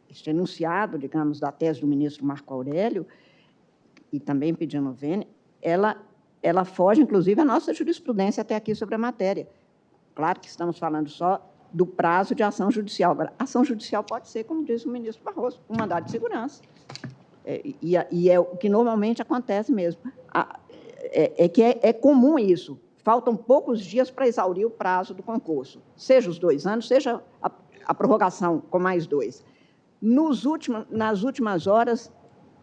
este enunciado, digamos, da tese do ministro Marco Aurélio, e também pedindo vênia, ela foge, inclusive, à nossa jurisprudência até aqui sobre a matéria. Claro que estamos falando só do prazo de ação judicial. Agora, ação judicial pode ser, como diz o ministro Barroso, um mandado de segurança. E é o que normalmente acontece mesmo. É comum isso. Faltam poucos dias para exaurir o prazo do concurso, seja os 2 anos, seja a prorrogação com mais 2. Nas últimas horas,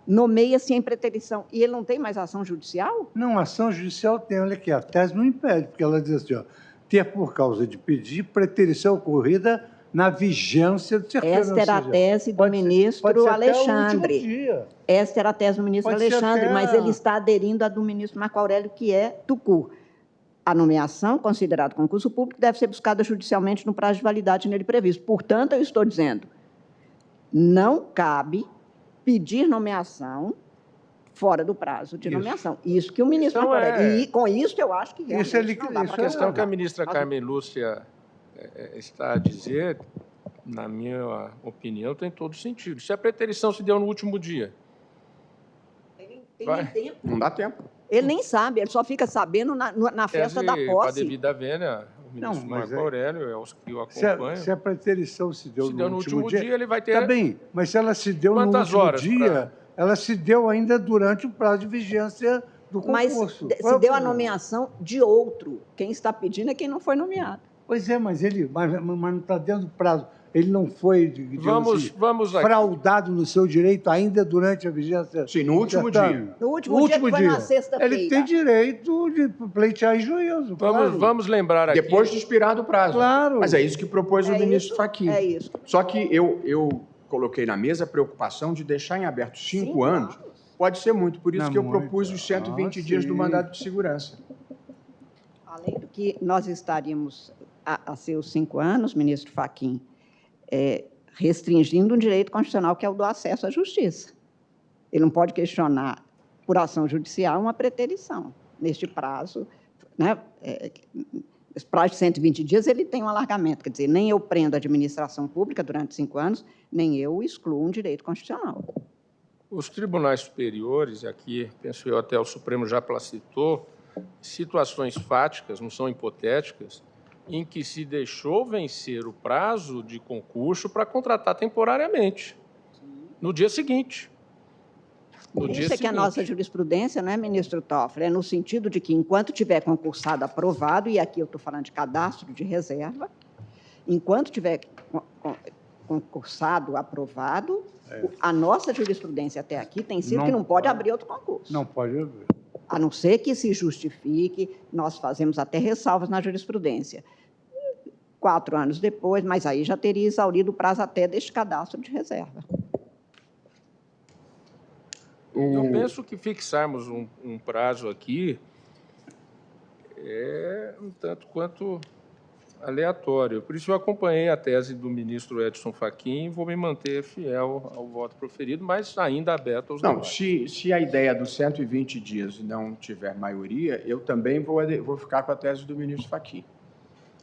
nomeia-se em preterição. E ele não tem mais ação judicial? Não, ação judicial tem, olha aqui, a tese não impede, porque ela diz assim, ó, ter por causa de pedir preterição ocorrida na vigência do certame. Esta era a tese do ministro Alexandre. Esta era a tese do ministro Alexandre, mas ele está aderindo à do ministro Marco Aurélio, que é Tucur. A nomeação, considerada concurso público, deve ser buscada judicialmente no prazo de validade nele previsto. Portanto, eu estou dizendo, não cabe pedir nomeação fora do prazo de nomeação. Isso que o ministro... Então, E com isso, eu acho que realmente não dá a questão que a ministra Carmen Lúcia está a dizer, na minha opinião, tem todo sentido. Se a preterição se deu no último dia... Ele tem tempo. Não dá tempo. Ele nem sabe, ele só fica sabendo na festa da posse. Para devida vênia, o ministro Marco Aurélio é os que o acompanham. Se a preterição se deu no último dia, ele vai ter... Tá bem, mas se ela se deu no último dia, ela se deu ainda durante o prazo de vigência do concurso. Mas se deu a nomeação de outro. Quem está pedindo é quem não foi nomeado. Pois é, mas não está dentro do prazo. Ele não foi, vamos fraudado no seu direito ainda durante a vigência? Sim, no último dia. No último dia, que foi na sexta-feira. Ele tem direito de pleitear em juízo. Vamos lembrar aqui... Depois de expirado o prazo. Claro. Mas é isso que propôs o ministro Fachin. É isso. Só que eu coloquei na mesa a preocupação de deixar em aberto 5 anos. Pode ser muito, por isso que eu propus os 120 dias do mandado de segurança. Além do que nós estaríamos, a seus 5 anos, ministro Fachin, restringindo um direito constitucional que é o do acesso à justiça. Ele não pode questionar, por ação judicial, uma preterição. Neste prazo, né, esse prazo de 120 dias, ele tem um alargamento, quer dizer, nem eu prendo a administração pública durante 5 anos, nem eu excluo um direito constitucional. Os tribunais superiores, aqui, penso eu, até o Supremo já placitou, situações fáticas, não são hipotéticas, em que se deixou vencer o prazo de concurso para contratar temporariamente, no dia seguinte. Isso é que a nossa jurisprudência, não é, ministro Toffoli? É no sentido de que, enquanto tiver concursado aprovado, e aqui eu estou falando de cadastro de reserva, enquanto tiver concursado aprovado, a nossa jurisprudência até aqui tem sido que não pode abrir outro concurso. Não pode abrir. A não ser que se justifique, nós fazemos até ressalvas na jurisprudência. 4 anos depois, mas aí já teria exaurido o prazo até deste cadastro de reserva. Eu penso que fixarmos um prazo aqui é um tanto quanto aleatório. Por isso eu acompanhei a tese do ministro Edson Fachin e vou me manter fiel ao voto proferido, mas ainda aberto aos debates. Se a ideia dos 120 dias não tiver maioria, eu também vou ficar com a tese do ministro Fachin.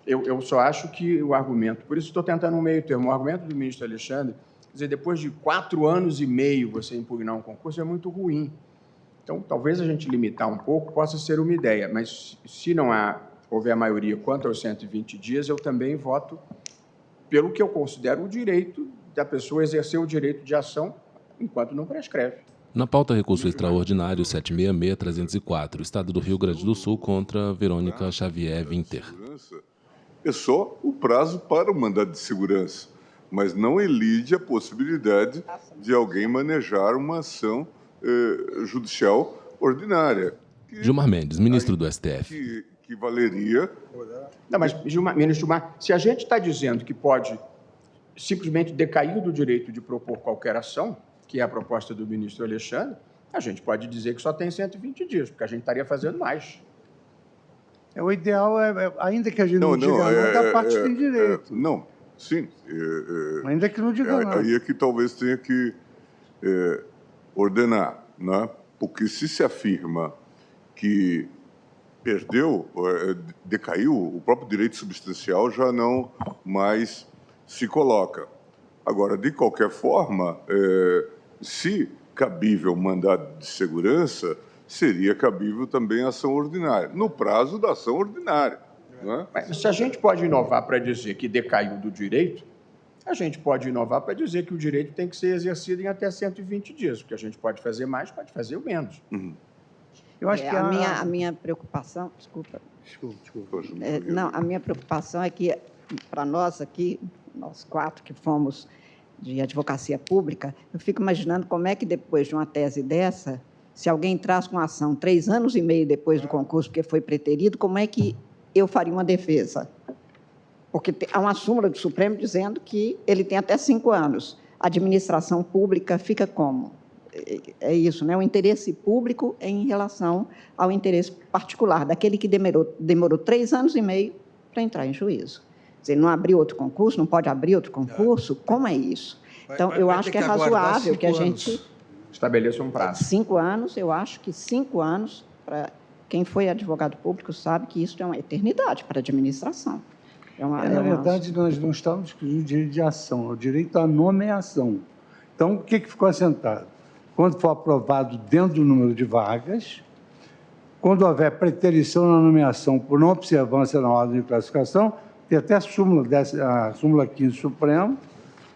Eu só acho que o argumento, por isso estou tentando um meio termo, o argumento do ministro Alexandre, quer dizer, depois de 4 anos e meio você impugnar um concurso é muito ruim. Então, talvez a gente limitar um pouco possa ser uma ideia, mas se não houver a maioria quanto aos 120 dias, eu também voto pelo que eu considero o direito da pessoa exercer o direito de ação enquanto não prescreve. Na pauta, recurso extraordinário 766-304, Estado do Rio Grande do Sul contra Verônica Xavier Winter. É só o prazo para o mandado de segurança, mas não elide a possibilidade de alguém manejar uma ação judicial ordinária. Gilmar Mendes, ministro do STF. Que valeria... Não, mas, ministro Gilmar, se a gente está dizendo que pode simplesmente decair do direito de propor qualquer ação, que é a proposta do ministro Alexandre, a gente pode dizer que só tem 120 dias, porque a gente estaria fazendo mais. O ideal ainda que a gente não diga nada, a parte tem direito. Não, sim. Ainda que não diga nada. Aí é que talvez tenha que ordenar, né? Porque se afirma que perdeu, decaiu, o próprio direito substancial já não mais se coloca. Agora, de qualquer forma, se cabível mandado de segurança, seria cabível também a ação ordinária, no prazo da ação ordinária. Né? Mas se a gente pode inovar para dizer que decaiu do direito, a gente pode inovar para dizer que o direito tem que ser exercido em até 120 dias, porque a gente pode fazer mais, pode fazer menos. Uhum. Eu acho que a minha preocupação... Desculpa. Não, a minha preocupação é que, para nós aqui, nós 4 que fomos de advocacia pública, eu fico imaginando como é que, depois de uma tese dessa, se alguém traz com ação 3 anos e meio depois do concurso, porque foi preterido, como é que eu faria uma defesa? Porque há uma súmula do Supremo dizendo que ele tem até 5 anos. A administração pública fica como? é isso, né? O interesse público em relação ao interesse particular, daquele que demorou 3 anos e meio para entrar em juízo. Quer dizer, não abriu outro concurso, não pode abrir outro concurso? Como é isso? Então, eu acho que é razoável que a gente... Estabeleça um prazo. 5 anos, eu acho que 5 anos, para quem foi advogado público sabe que isso é uma eternidade para a administração. Na verdade, nós não estamos discutindo o direito de ação, é o direito à nomeação. Então, o que ficou assentado? Quando for aprovado dentro do número de vagas, quando houver preterição na nomeação por não observância na ordem de classificação, tem até a súmula 15 Supremo,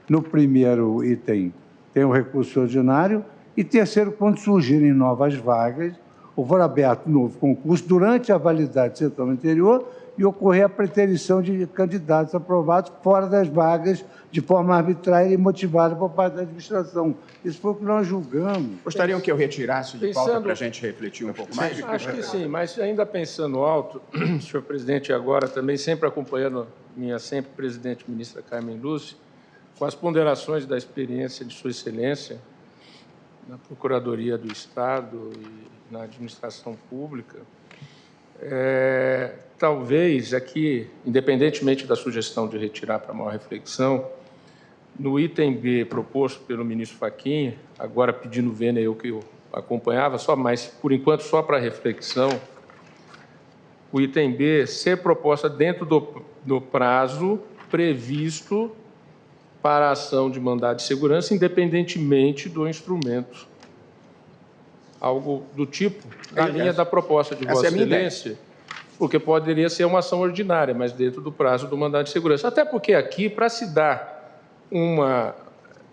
no primeiro item tem o recurso ordinário, e terceiro, quando surgirem novas vagas, ou for aberto novo concurso, durante a validade do certame anterior, e ocorrer a preterição de candidatos aprovados fora das vagas, de forma arbitrária e motivada por parte da administração. Isso foi o que nós julgamos. Gostariam que eu retirasse de pauta para a gente refletir um pouco mais? Acho que sim, mas ainda pensando alto, senhor presidente, e agora também sempre acompanhando minha sempre presidente ministra Carmen Lúcia, com as ponderações da experiência de Sua Excelência na Procuradoria do Estado e na administração pública, talvez aqui, independentemente da sugestão de retirar para maior reflexão, no item B proposto pelo ministro Fachin, agora pedindo vênia eu que eu acompanhava, mas por enquanto só para reflexão, o item B ser proposta dentro do prazo previsto para a ação de mandado de segurança, independentemente do instrumento. Algo do tipo, na linha da proposta de Vossa Excelência, porque poderia ser uma ação ordinária, mas dentro do prazo do mandado de segurança. Até porque aqui, para se dar uma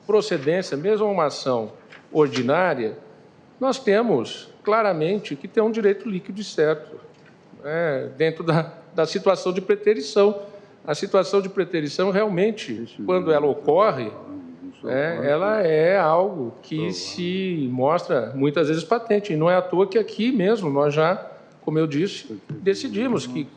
procedência, mesmo uma ação ordinária, nós temos claramente que ter um direito líquido e certo, dentro da situação de preterição. A situação de preterição, realmente, quando ela ocorre, ela é algo que se mostra muitas vezes patente. E não é à toa que aqui mesmo nós já, como eu disse, decidimos que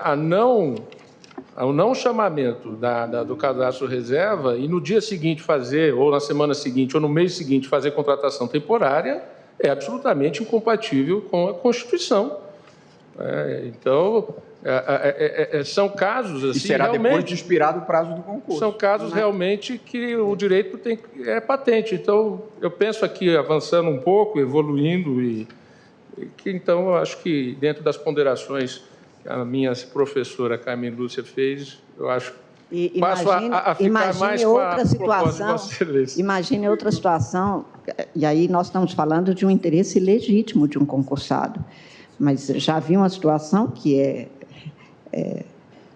ao não chamamento do cadastro reserva e no dia seguinte fazer, ou na semana seguinte, ou no mês seguinte fazer contratação temporária, é absolutamente incompatível com a Constituição. Então, são casos assim, e será realmente, depois de expirado o prazo do concurso. São casos realmente que o direito é patente. Então, eu penso aqui, avançando um pouco, evoluindo, e que então eu acho que dentro das ponderações que a minha professora Carmen Lúcia fez, eu acho que passo a ficar mais com a proposta de Vossa Excelência. Imagine outra situação, e aí nós estamos falando de um interesse legítimo de um concursado, mas já havia uma situação que é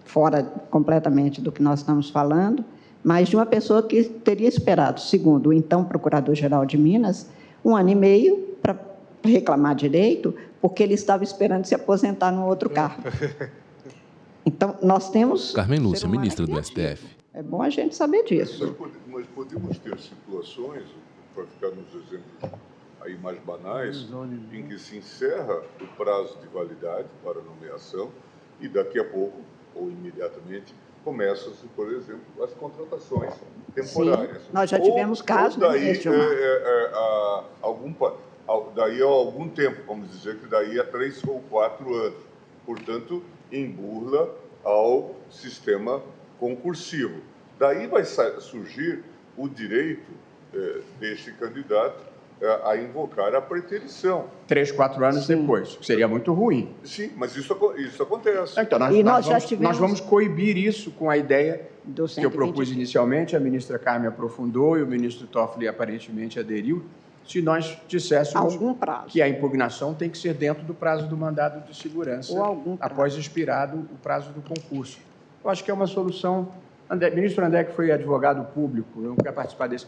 fora completamente do que nós estamos falando, mas de uma pessoa que teria esperado, segundo o então Procurador-Geral de Minas, 1 ano e meio para reclamar direito, porque ele estava esperando se aposentar num outro cargo. Então, nós temos... Carmen Lúcia, ministra do STF. É bom a gente saber disso. Mas podemos ter situações, para ficar nos exemplos aí mais banais, em que se encerra o prazo de validade para nomeação e daqui a pouco, ou imediatamente, começam-se, por exemplo, as contratações temporárias. Sim, nós já tivemos casos nesse daí a algum tempo, vamos dizer que daí a 3 ou 4 anos. Portanto, em burla ao sistema concursivo. Daí vai surgir o direito deste candidato a invocar a preterição. 3, 4 anos depois. Seria muito ruim. Sim, mas isso acontece. Então, nós vamos coibir isso com a ideia que eu propus inicialmente, a ministra Carmen aprofundou e o ministro Toffoli aparentemente aderiu, se nós disséssemos que a impugnação tem que ser dentro do prazo do mandado de segurança, após expirado o prazo do concurso. Eu acho que é uma solução... Ministro André, que foi advogado público, não quer participar desse...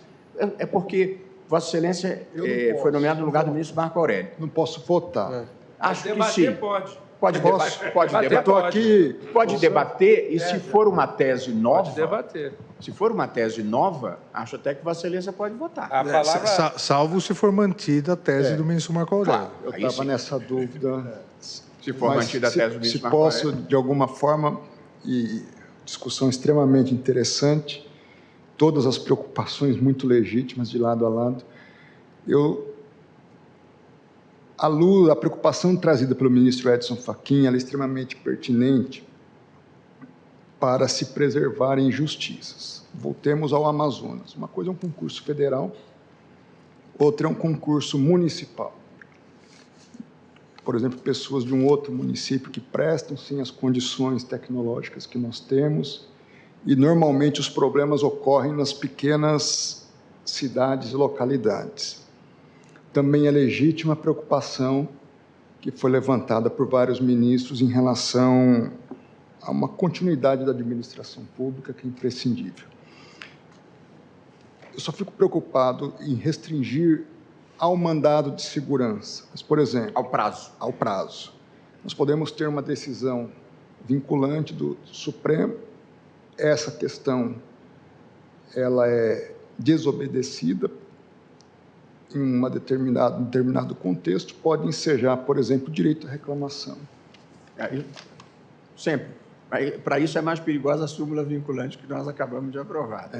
É porque Vossa Excelência foi nomeado no lugar do ministro Marco Aurélio. Não posso votar. Acho que sim. Pode debater, e se for uma tese nova... Pode debater. Se for uma tese nova, acho até que Vossa Excelência pode votar. Salvo se for mantida a tese do ministro Marco Aurélio. Claro, eu estava nessa dúvida. Se for mantida a tese do ministro Marco Aurélio. Se posso, de alguma forma, e discussão extremamente interessante, todas as preocupações muito legítimas de lado a lado, A preocupação trazida pelo ministro Edson Fachin ela é extremamente pertinente para se preservarem injustiças. Voltemos ao Amazonas. Uma coisa é um concurso federal, outra é um concurso municipal. Por exemplo, pessoas de um outro município que prestam, sim, as condições tecnológicas que nós temos, e, normalmente, os problemas ocorrem nas pequenas cidades e localidades. Também é legítima a preocupação que foi levantada por vários ministros em relação a uma continuidade da administração pública que é imprescindível. Eu só fico preocupado em restringir ao mandado de segurança, mas, por exemplo... Ao prazo. Ao prazo. Nós podemos ter uma decisão vinculante do Supremo, essa questão ela é desobedecida em um determinado contexto, pode ensejar, por exemplo, o direito à reclamação. Sempre. Para isso é mais perigosa a súmula vinculante que nós acabamos de aprovar.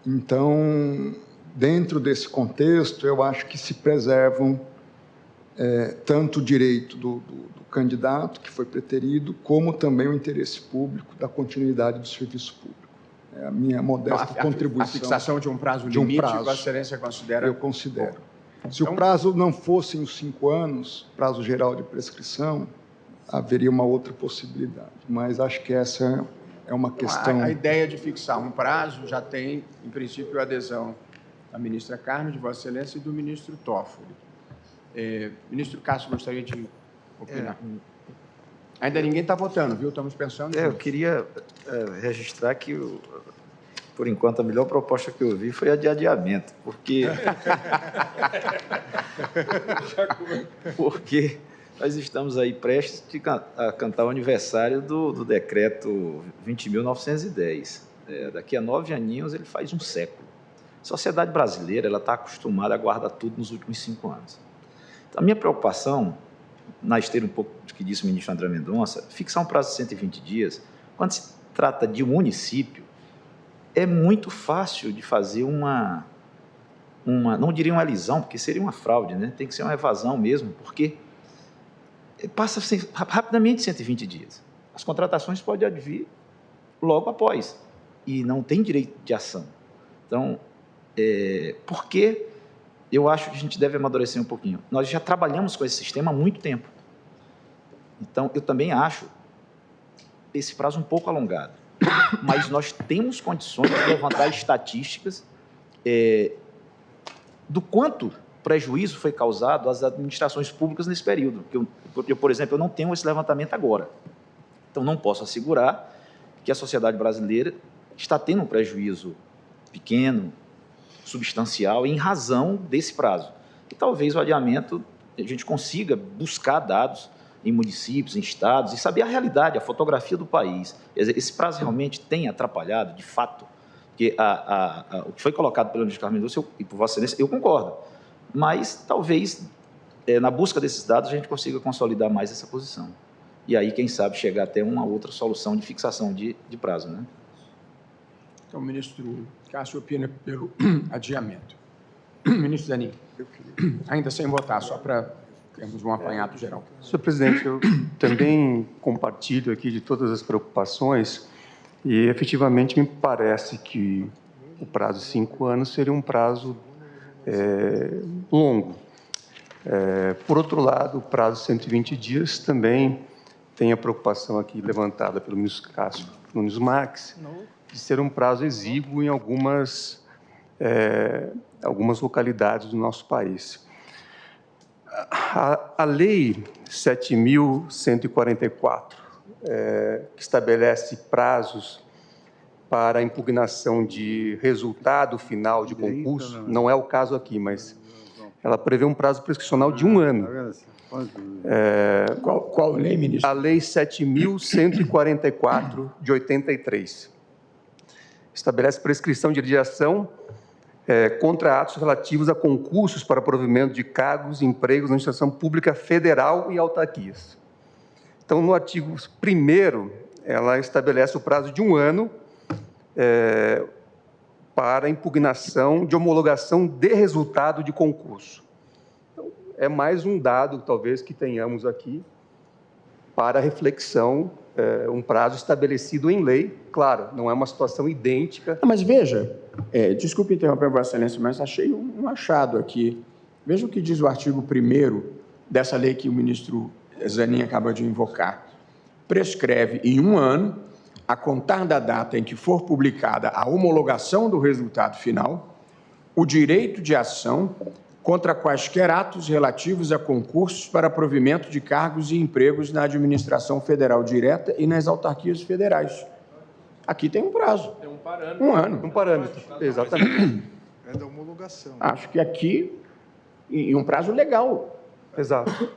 Então, dentro desse contexto, eu acho que se preservam tanto o direito do candidato, que foi preterido, como também o interesse público da continuidade do serviço público. É a minha modesta contribuição. A fixação de um prazo limite, Vossa Excelência considera? Eu considero. Se o prazo não fosse os 5 anos, prazo geral de prescrição, haveria uma outra possibilidade. Mas acho que essa é uma questão... A ideia de fixar um prazo já tem, em princípio, a adesão da ministra Carmen, de Vossa Excelência, e do ministro Toffoli. Ministro Cássio, gostaria de opinar. Ainda ninguém está votando, viu? Estamos pensando... Eu queria registrar que, por enquanto, a melhor proposta que eu vi foi a de adiamento, porque nós estamos aí prestes a cantar o aniversário do decreto 20.910. Daqui a 9 aninhos ele faz um século. A sociedade brasileira está acostumada a guardar tudo nos últimos 5 anos. Então, a minha preocupação, na esteira um pouco do que disse o ministro André Mendonça, fixar um prazo de 120 dias, quando se trata de um município, é muito fácil de fazer não diria uma elisão, porque seria uma fraude, né? Tem que ser uma evasão mesmo, porque passa rapidamente 120 dias. As contratações podem advir logo após, e não tem direito de ação. Então, por que eu acho que a gente deve amadurecer um pouquinho? Nós já trabalhamos com esse sistema há muito tempo. Então, eu também acho esse prazo um pouco alongado. Mas nós temos condições de levantar estatísticas do quanto prejuízo foi causado às administrações públicas nesse período. Eu, por exemplo, eu não tenho esse levantamento agora. Então, não posso assegurar que a sociedade brasileira está tendo um prejuízo pequeno, substancial, em razão desse prazo. E talvez o adiamento, a gente consiga buscar dados em municípios, em estados, e saber a realidade, a fotografia do país. Esse prazo realmente tem atrapalhado, de fato, porque o que foi colocado pelo ministro Carmen Lúcia e por Vossa Excelência, eu concordo, mas talvez, na busca desses dados, a gente consiga consolidar mais essa posição. E aí, quem sabe, chegar até uma outra solução de fixação de prazo, né? Então, o ministro Cássio opina pelo adiamento. Ministro Zanin, ainda sem votar, só para termos um apanhado geral. Senhor presidente, eu também compartilho aqui de todas as preocupações e, efetivamente, me parece que o prazo de 5 anos seria um prazo longo. Por outro lado, o prazo de 120 dias também tem a preocupação aqui levantada pelo ministro Cássio Nunes Marques de ser um prazo exíguo em algumas localidades do nosso país. A Lei 7.144, que estabelece prazos para a impugnação de resultado final de concurso, não é o caso aqui, mas ela prevê um prazo prescricional de 1 ano. Qual lei, ministro? A Lei 7.144, de 83. Estabelece prescrição de ação contra atos relativos a concursos para provimento de cargos e empregos na administração pública federal e autarquias. Então, no artigo 1º, ela estabelece o prazo de 1 ano para impugnação de homologação de resultado de concurso. Então, é mais um dado, talvez, que tenhamos aqui para reflexão, um prazo estabelecido em lei. Claro, não é uma situação idêntica. Mas veja, desculpe interromper, Vossa Excelência, mas achei um achado aqui. Veja o que diz o artigo 1º dessa lei que o ministro Zanin acaba de invocar. Prescreve em 1 ano, a contar da data em que for publicada a homologação do resultado final, o direito de ação contra quaisquer atos relativos a concursos para provimento de cargos e empregos na administração federal direta e nas autarquias federais. Aqui tem um prazo. Tem um parâmetro. 1 ano. Um parâmetro, exatamente. É da homologação. Acho que aqui, em um prazo legal. Exato.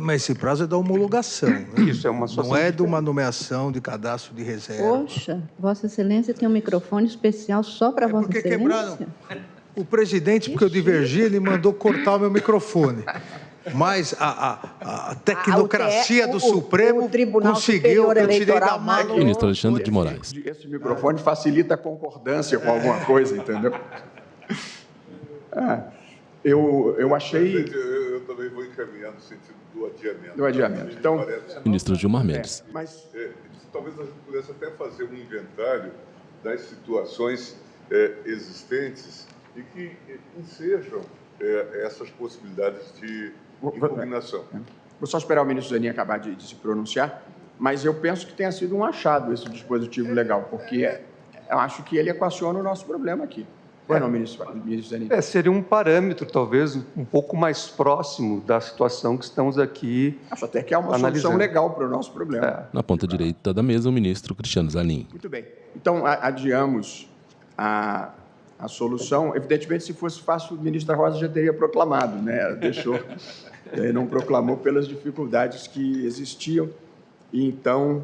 Mas esse prazo é da homologação, né? Isso, é uma situação não é de uma nomeação de cadastro de reserva. Poxa, Vossa Excelência tem um microfone especial só para Vossa Porque Excelência? quebraram. O presidente, porque eu divergi, ele mandou cortar o meu microfone. Mas a tecnocracia do Supremo conseguiu que eu tirei da mão. Ministro Alexandre de Moraes. Esse microfone facilita a concordância com alguma coisa, entendeu? Eu achei... Eu também vou encaminhar no sentido do adiamento. Do adiamento. Então, Ministro Gilmar Mendes. mas talvez a gente pudesse até fazer um inventário das situações existentes e que ensejam essas possibilidades de impugnação. Vou só esperar o ministro Zanin acabar de se pronunciar, mas eu penso que tenha sido um achado esse dispositivo legal, porque eu acho que ele equaciona o nosso problema aqui. Não, ministro Zanin? Seria um parâmetro, talvez, um pouco mais próximo da situação que estamos aqui acho até que é uma solução legal para o nosso problema. Na ponta direita da mesa, o ministro Cristiano Zanin. Muito bem. Então, adiamos a solução. Evidentemente, se fosse fácil, o ministro Rosa já teria proclamado, né? Deixou, não proclamou pelas dificuldades que existiam. E, então,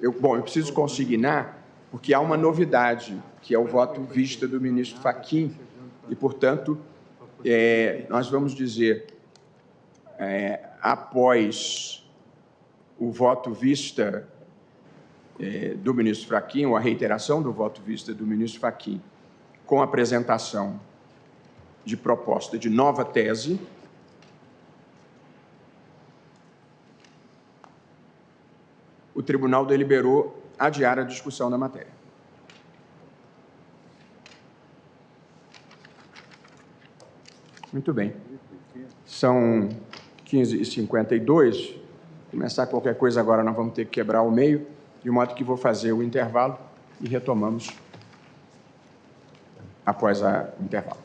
eu preciso consignar, porque há uma novidade, que é o voto vista do ministro Fachin, e, portanto, nós vamos dizer, após o voto vista do ministro Fachin, ou a reiteração do voto vista do ministro Fachin, com a apresentação de proposta de nova tese, o tribunal deliberou adiar a discussão da matéria. Muito bem. São 15h52. Começar qualquer coisa agora, nós vamos ter que quebrar o meio, de modo que vou fazer o intervalo e retomamos após o intervalo.